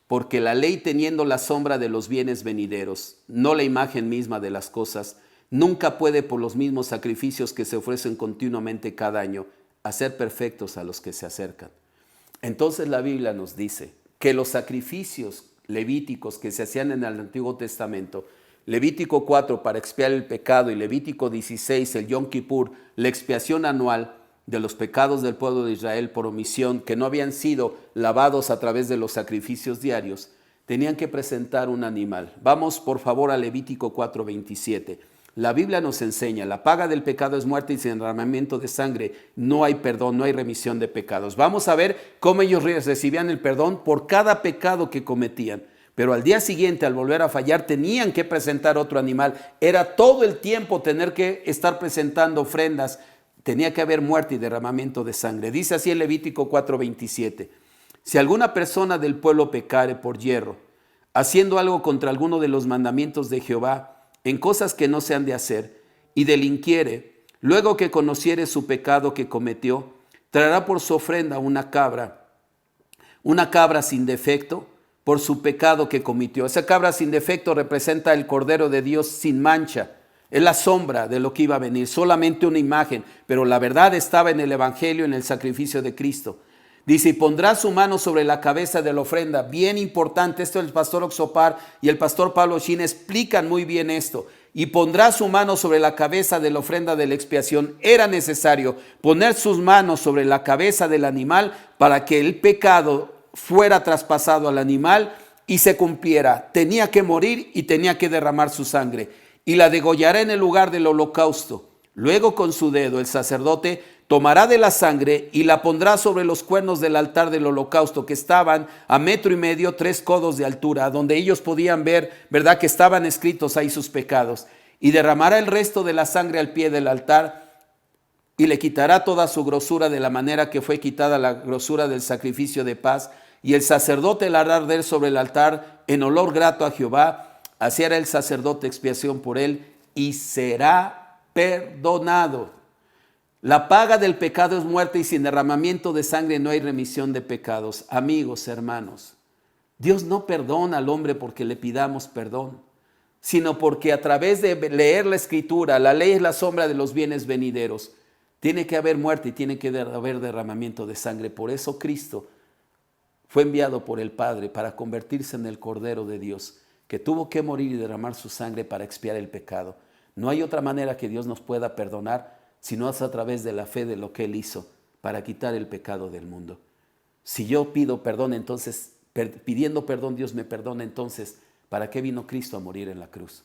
porque la ley teniendo la sombra de los bienes venideros, no la imagen misma de las cosas, nunca puede por los mismos sacrificios que se ofrecen continuamente cada año, hacer perfectos a los que se acercan. Entonces la Biblia nos dice que los sacrificios levíticos que se hacían en el Antiguo Testamento, Levítico 4 para expiar el pecado y Levítico 16, el Yom Kippur, la expiación anual de los pecados del pueblo de Israel por omisión, que no habían sido lavados a través de los sacrificios diarios, tenían que presentar un animal. Vamos por favor a Levítico 4:27. La Biblia nos enseña, la paga del pecado es muerte y sin derramamiento de sangre no hay perdón, no hay remisión de pecados. Vamos a ver cómo ellos recibían el perdón por cada pecado que cometían. Pero al día siguiente, al volver a fallar, tenían que presentar otro animal. Era todo el tiempo tener que estar presentando ofrendas. Tenía que haber muerte y derramamiento de sangre. Dice así en Levítico 4:27. Si alguna persona del pueblo pecare por yerro, haciendo algo contra alguno de los mandamientos de Jehová, en cosas que no se han de hacer, y delinquiere, luego que conociere su pecado que cometió, traerá por su ofrenda una cabra sin defecto, por su pecado que cometió. Esa cabra sin defecto representa el Cordero de Dios sin mancha, Es la sombra de lo que iba a venir, solamente una imagen, pero la verdad estaba en el Evangelio, en el sacrificio de Cristo. Dice, y pondrá su mano sobre la cabeza de la ofrenda. Bien importante, esto el pastor Oxopar y el pastor Pablo Shin explican muy bien esto. Y pondrá su mano sobre la cabeza de la ofrenda de la expiación. Era necesario poner sus manos sobre la cabeza del animal para que el pecado fuera traspasado al animal y se cumpliera. Tenía que morir y tenía que derramar su sangre. Y la degollará en el lugar del holocausto. Luego con su dedo el sacerdote tomará de la sangre y la pondrá sobre los cuernos del altar del holocausto, que estaban a 1,5 metros, 3 codos de altura, donde ellos podían ver, ¿verdad?, que estaban escritos ahí sus pecados. Y derramará el resto de la sangre al pie del altar y le quitará toda su grosura de la manera que fue quitada la grosura del sacrificio de paz. Y el sacerdote la hará arder sobre el altar en olor grato a Jehová. Así hará el sacerdote expiación por él y será perdonado. La paga del pecado es muerte y sin derramamiento de sangre no hay remisión de pecados. Amigos, hermanos, Dios no perdona al hombre porque le pidamos perdón, sino porque a través de leer la Escritura, la ley es la sombra de los bienes venideros. Tiene que haber muerte y tiene que haber derramamiento de sangre. Por eso Cristo fue enviado por el Padre para convertirse en el Cordero de Dios, que tuvo que morir y derramar su sangre para expiar el pecado. No hay otra manera que Dios nos pueda perdonar sino es a través de la fe de lo que Él hizo para quitar el pecado del mundo. Si yo pido perdón, entonces, pidiendo perdón, Dios me perdona, entonces, ¿para qué vino Cristo a morir en la cruz?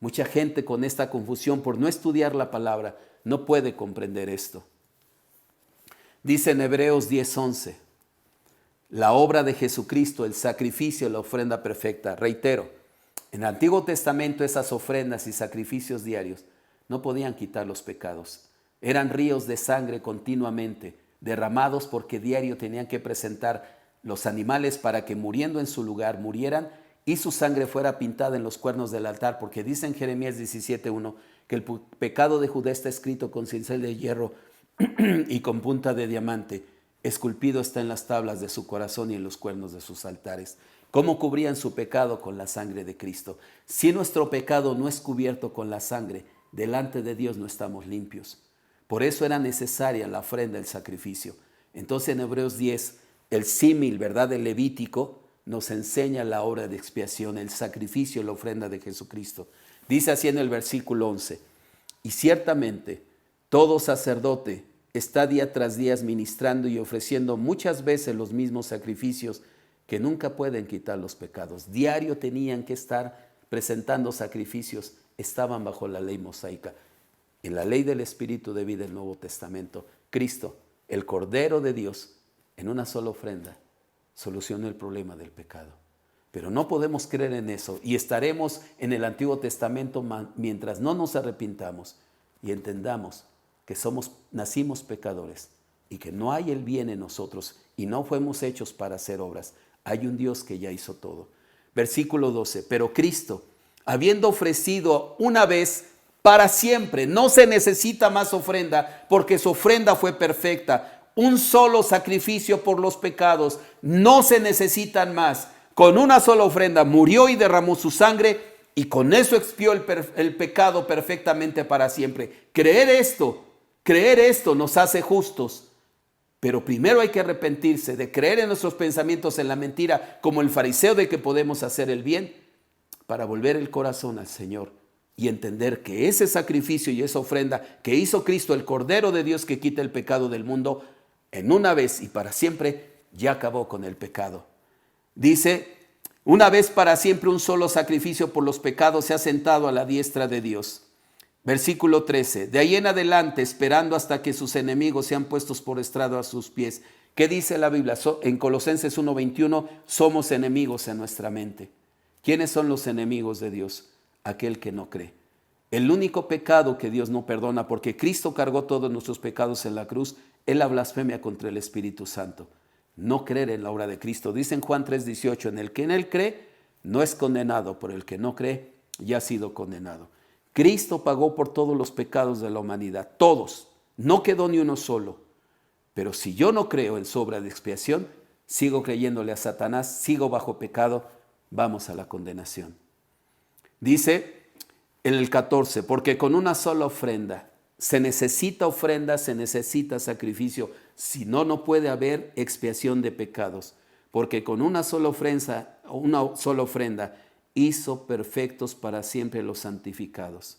Mucha gente con esta confusión por no estudiar la palabra no puede comprender esto. Dice en Hebreos 10:11, la obra de Jesucristo, el sacrificio, la ofrenda perfecta. Reitero, en el Antiguo Testamento esas ofrendas y sacrificios diarios no podían quitar los pecados. Eran ríos de sangre continuamente derramados porque diario tenían que presentar los animales para que muriendo en su lugar murieran y su sangre fuera pintada en los cuernos del altar, porque dice en Jeremías 17:1 que el pecado de Judá está escrito con cincel de hierro y con punta de diamante, esculpido está en las tablas de su corazón y en los cuernos de sus altares. ¿Cómo cubrían su pecado? Con la sangre de Cristo. Si nuestro pecado no es cubierto con la sangre, delante de Dios no estamos limpios. Por eso era necesaria la ofrenda, el sacrificio. Entonces en Hebreos 10, el símil, ¿verdad?, del Levítico, nos enseña la obra de expiación, el sacrificio, la ofrenda de Jesucristo. Dice así en el versículo 11, y ciertamente todo sacerdote está día tras día ministrando y ofreciendo muchas veces los mismos sacrificios que nunca pueden quitar los pecados. Diario tenían que estar presentando sacrificios, estaban bajo la ley mosaica. En la ley del Espíritu de vida del Nuevo Testamento, Cristo, el Cordero de Dios, en una sola ofrenda, solucionó el problema del pecado. Pero no podemos creer en eso y estaremos en el Antiguo Testamento mientras no nos arrepintamos y entendamos que nacimos pecadores y que no hay el bien en nosotros y no fuimos hechos para hacer obras. Hay un Dios que ya hizo todo. Versículo 12, pero Cristo, habiendo ofrecido una vez para siempre, no se necesita más ofrenda porque su ofrenda fue perfecta. Un solo sacrificio por los pecados, no se necesitan más. Con una sola ofrenda murió y derramó su sangre y con eso expió el pecado perfectamente para siempre. Creer esto nos hace justos. Pero primero hay que arrepentirse de creer en nuestros pensamientos en la mentira, como el fariseo, de que podemos hacer el bien, para volver el corazón al Señor y entender que ese sacrificio y esa ofrenda que hizo Cristo, el Cordero de Dios que quita el pecado del mundo, en una vez y para siempre ya acabó con el pecado. Dice, una vez para siempre un solo sacrificio por los pecados se ha sentado a la diestra de Dios. Versículo 13, de ahí en adelante, esperando hasta que sus enemigos sean puestos por estrado a sus pies. ¿Qué dice la Biblia? En Colosenses 1:21, somos enemigos en nuestra mente. ¿Quiénes son los enemigos de Dios? Aquel que no cree. El único pecado que Dios no perdona, porque Cristo cargó todos nuestros pecados en la cruz, es la blasfemia contra el Espíritu Santo. No creer en la obra de Cristo. Dice en Juan 3:18, en el que en él cree, no es condenado, por el que no cree, ya ha sido condenado. Cristo pagó por todos los pecados de la humanidad, todos, no quedó ni uno solo. Pero si yo no creo en su obra de expiación, sigo creyéndole a Satanás, sigo bajo pecado, vamos a la condenación. Dice, En el 14, porque con una sola ofrenda, se necesita sacrificio, si no, no puede haber expiación de pecados, porque con una sola ofrenda hizo perfectos para siempre los santificados.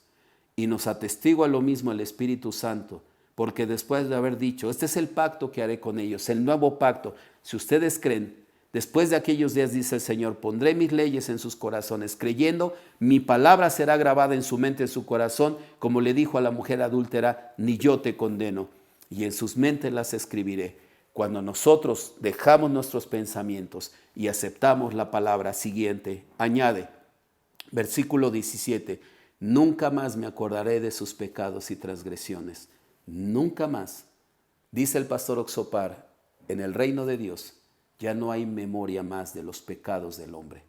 Y nos atestigua lo mismo el Espíritu Santo, porque después de haber dicho, este es el pacto que haré con ellos, el nuevo pacto, si ustedes creen, después de aquellos días, dice el Señor, pondré mis leyes en sus corazones, creyendo, mi palabra será grabada en su mente, en su corazón, como le dijo a la mujer adúltera, ni yo te condeno, y en sus mentes las escribiré. Cuando nosotros dejamos nuestros pensamientos y aceptamos la palabra siguiente, añade, versículo 17, nunca más me acordaré de sus pecados y transgresiones, nunca más. Dice el pastor Oxopar, en el reino de Dios, ya no hay memoria más de los pecados del hombre.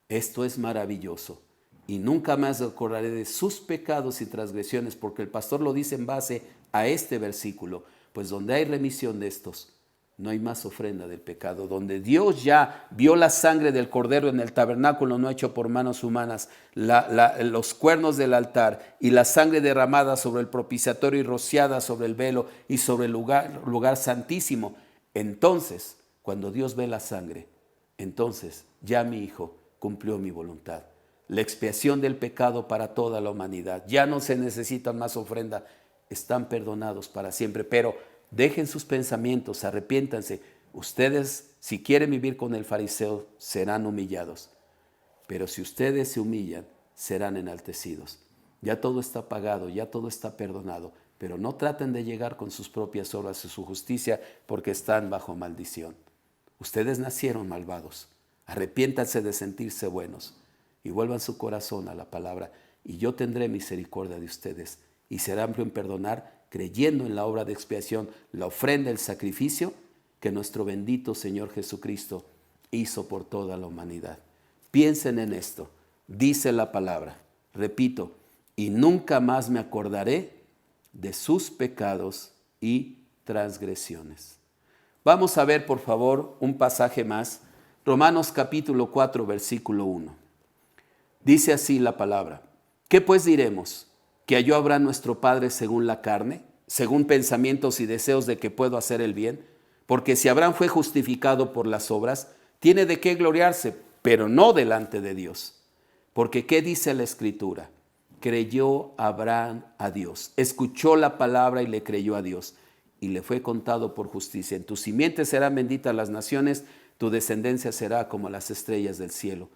Esto es maravilloso. Y nunca más acordaré de sus pecados y transgresiones, porque el pastor lo dice en base a este versículo. Pues donde hay remisión de estos, no hay más ofrenda del pecado. Donde Dios ya vio la sangre del cordero en el tabernáculo no hecho por manos humanas, los cuernos del altar y la sangre derramada sobre el propiciatorio y rociada sobre el velo y sobre el lugar santísimo. Entonces, cuando Dios ve la sangre, entonces ya mi Hijo cumplió mi voluntad. La expiación del pecado para toda la humanidad. Ya no se necesitan más ofrenda. Están perdonados para siempre. Pero dejen sus pensamientos, arrepiéntanse. Ustedes, si quieren vivir con el fariseo, serán humillados. Pero si ustedes se humillan, serán enaltecidos. Ya todo está pagado, ya todo está perdonado. Pero no traten de llegar con sus propias obras y su justicia, porque están bajo maldición. Ustedes nacieron malvados. Arrepiéntanse de sentirse buenos y vuelvan su corazón a la palabra, y yo tendré misericordia de ustedes y será amplio en perdonar, creyendo en la obra de expiación, la ofrenda, el sacrificio que nuestro bendito Señor Jesucristo hizo por toda la humanidad. Piensen en esto, dice la palabra, repito, y nunca más me acordaré de sus pecados y transgresiones. Vamos a ver, por favor, un pasaje más. Romanos capítulo 4, versículo 1. Dice así la palabra. ¿Qué pues diremos? ¿Que halló Abraham nuestro padre según la carne? Según pensamientos y deseos de que puedo hacer el bien. Porque si Abraham fue justificado por las obras, tiene de qué gloriarse, pero no delante de Dios. Porque ¿qué dice la Escritura? Creyó Abraham a Dios. Escuchó la palabra y le creyó a Dios. Y le fue contado por justicia. En tu simiente serán benditas las naciones, tu descendencia será como las estrellas del cielo.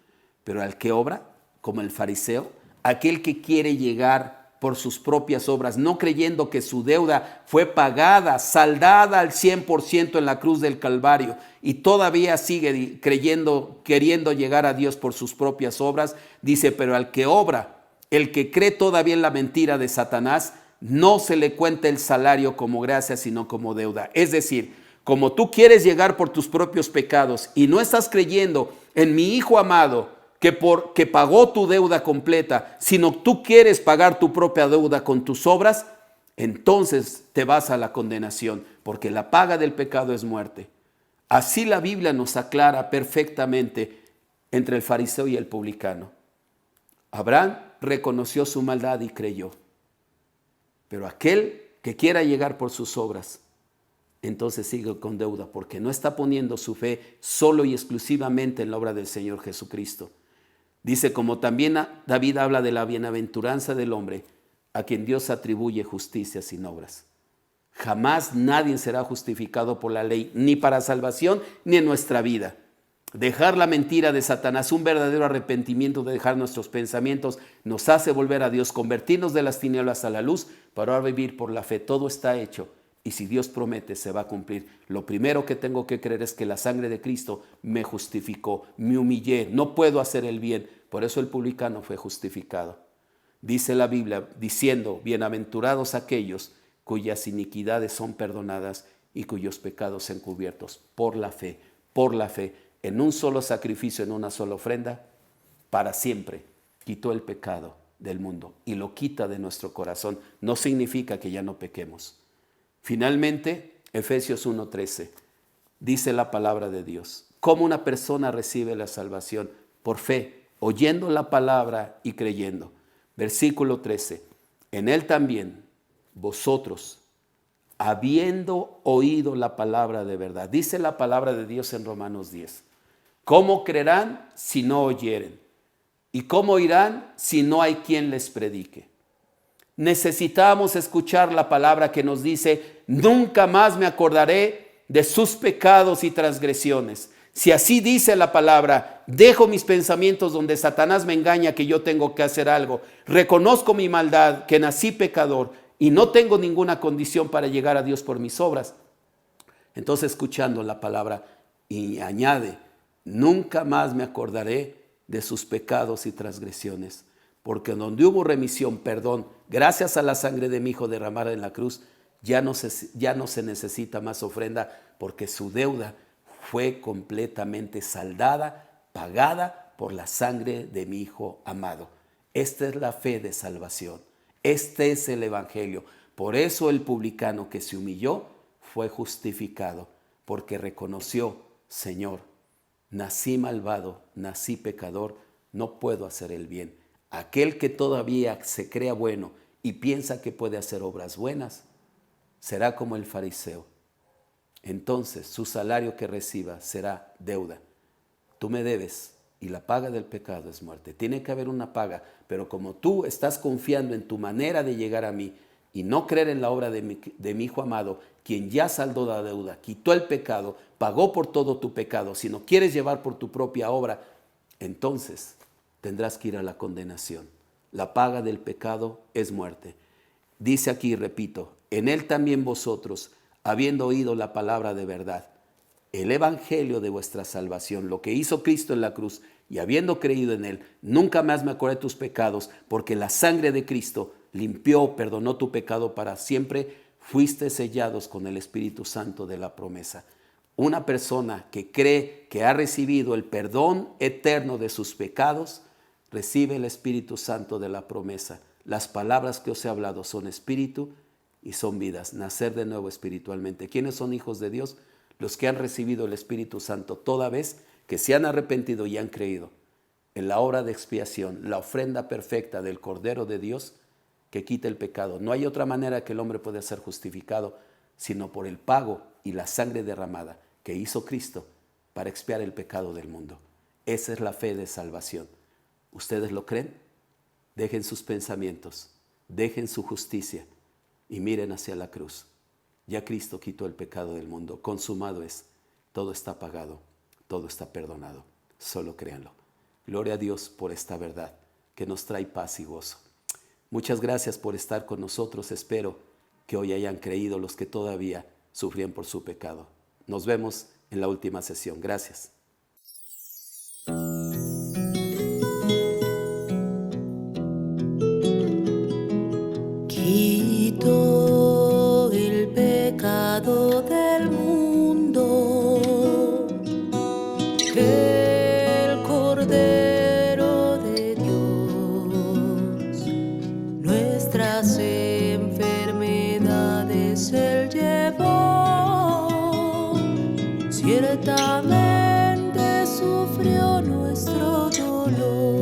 Pero al que obra, como el fariseo, aquel que quiere llegar por sus propias obras, no creyendo que su deuda fue pagada, saldada al 100% en la cruz del Calvario, y todavía sigue queriendo llegar a Dios por sus propias obras, dice, pero al que obra, el que cree todavía en la mentira de Satanás, no se le cuenta el salario como gracia, sino como deuda. Es decir, como tú quieres llegar por tus propios pecados y no estás creyendo en mi Hijo amado que pagó tu deuda completa, sino tú quieres pagar tu propia deuda con tus obras, entonces te vas a la condenación, porque la paga del pecado es muerte. Así la Biblia nos aclara perfectamente entre el fariseo y el publicano. Abraham reconoció su maldad y creyó. Pero aquel que quiera llegar por sus obras, entonces sigue con deuda, porque no está poniendo su fe solo y exclusivamente en la obra del Señor Jesucristo. Dice, como también David habla de la bienaventuranza del hombre, a quien Dios atribuye justicia sin obras. Jamás nadie será justificado por la ley, ni para salvación, ni en nuestra vida. Dejar la mentira de Satanás, un verdadero arrepentimiento de dejar nuestros pensamientos, nos hace volver a Dios, convertirnos de las tinieblas a la luz, para ahora vivir por la fe. Todo está hecho y si Dios promete, se va a cumplir. Lo primero que tengo que creer es que la sangre de Cristo me justificó, me humillé, no puedo hacer el bien. Por eso el publicano fue justificado. Dice la Biblia, diciendo, bienaventurados aquellos cuyas iniquidades son perdonadas y cuyos pecados encubiertos por la fe, en un solo sacrificio, en una sola ofrenda, para siempre quitó el pecado del mundo y lo quita de nuestro corazón. No significa que ya no pequemos. Finalmente, Efesios 1:13, dice la palabra de Dios. ¿Cómo una persona recibe la salvación? Por fe, oyendo la palabra y creyendo. Versículo 13. En él también vosotros, habiendo oído la palabra de verdad. Dice la palabra de Dios en Romanos 10. ¿Cómo creerán si no oyeren? ¿Y cómo oirán si no hay quien les predique? Necesitamos escuchar la palabra que nos dice: nunca más me acordaré de sus pecados y transgresiones. Si así dice la palabra, dejo mis pensamientos donde Satanás me engaña que yo tengo que hacer algo. Reconozco mi maldad, que nací pecador y no tengo ninguna condición para llegar a Dios por mis obras. Entonces, escuchando la palabra, y añade: nunca más me acordaré de sus pecados y transgresiones, porque donde hubo remisión, perdón, gracias a la sangre de mi Hijo derramada en la cruz, ya no se necesita más ofrenda, porque su deuda fue completamente saldada, pagada por la sangre de mi Hijo amado. Esta es la fe de salvación. Este es el Evangelio. Por eso el publicano que se humilló fue justificado, porque reconoció: Señor, nací malvado, nací pecador, no puedo hacer el bien. Aquel que todavía se crea bueno y piensa que puede hacer obras buenas, será como el fariseo. Entonces su salario que reciba será deuda. Tú me debes y la paga del pecado es muerte. Tiene que haber una paga, pero como tú estás confiando en tu manera de llegar a mí y no creer en la obra de mi Hijo amado, quien ya saldó la deuda, quitó el pecado, pagó por todo tu pecado, si no quieres llevar por tu propia obra, entonces tendrás que ir a la condenación. La paga del pecado es muerte. Dice aquí, repito, en él también vosotros, habiendo oído la palabra de verdad, el evangelio de vuestra salvación, lo que hizo Cristo en la cruz, y habiendo creído en él, nunca más me acordé de tus pecados, porque la sangre de Cristo limpió, perdonó tu pecado para siempre. Fuiste sellados con el Espíritu Santo de la promesa. Una persona que cree que ha recibido el perdón eterno de sus pecados, recibe el Espíritu Santo de la promesa. Las palabras que os he hablado son espíritu y son vidas. Nacer de nuevo espiritualmente. ¿Quiénes son hijos de Dios? Los que han recibido el Espíritu Santo toda vez que se han arrepentido y han creído en la obra de expiación, la ofrenda perfecta del Cordero de Dios que quita el pecado. No hay otra manera que el hombre pueda ser justificado sino por el pago y la sangre derramada que hizo Cristo para expiar el pecado del mundo. Esa es la fe de salvación. ¿Ustedes lo creen? Dejen sus pensamientos, dejen su justicia y miren hacia la cruz. Ya Cristo quitó el pecado del mundo. Consumado es. Todo está pagado. Todo está perdonado. Solo créanlo. Gloria a Dios por esta verdad que nos trae paz y gozo. Muchas gracias por estar con nosotros. Espero que hoy hayan creído los que todavía sufrían por su pecado. Nos vemos en la última sesión. Gracias. Quito el pecado del mundo, el Cordero de Dios, nuestras enfermedades Él llevó, ciertamente sufrió nuestro dolor.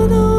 todo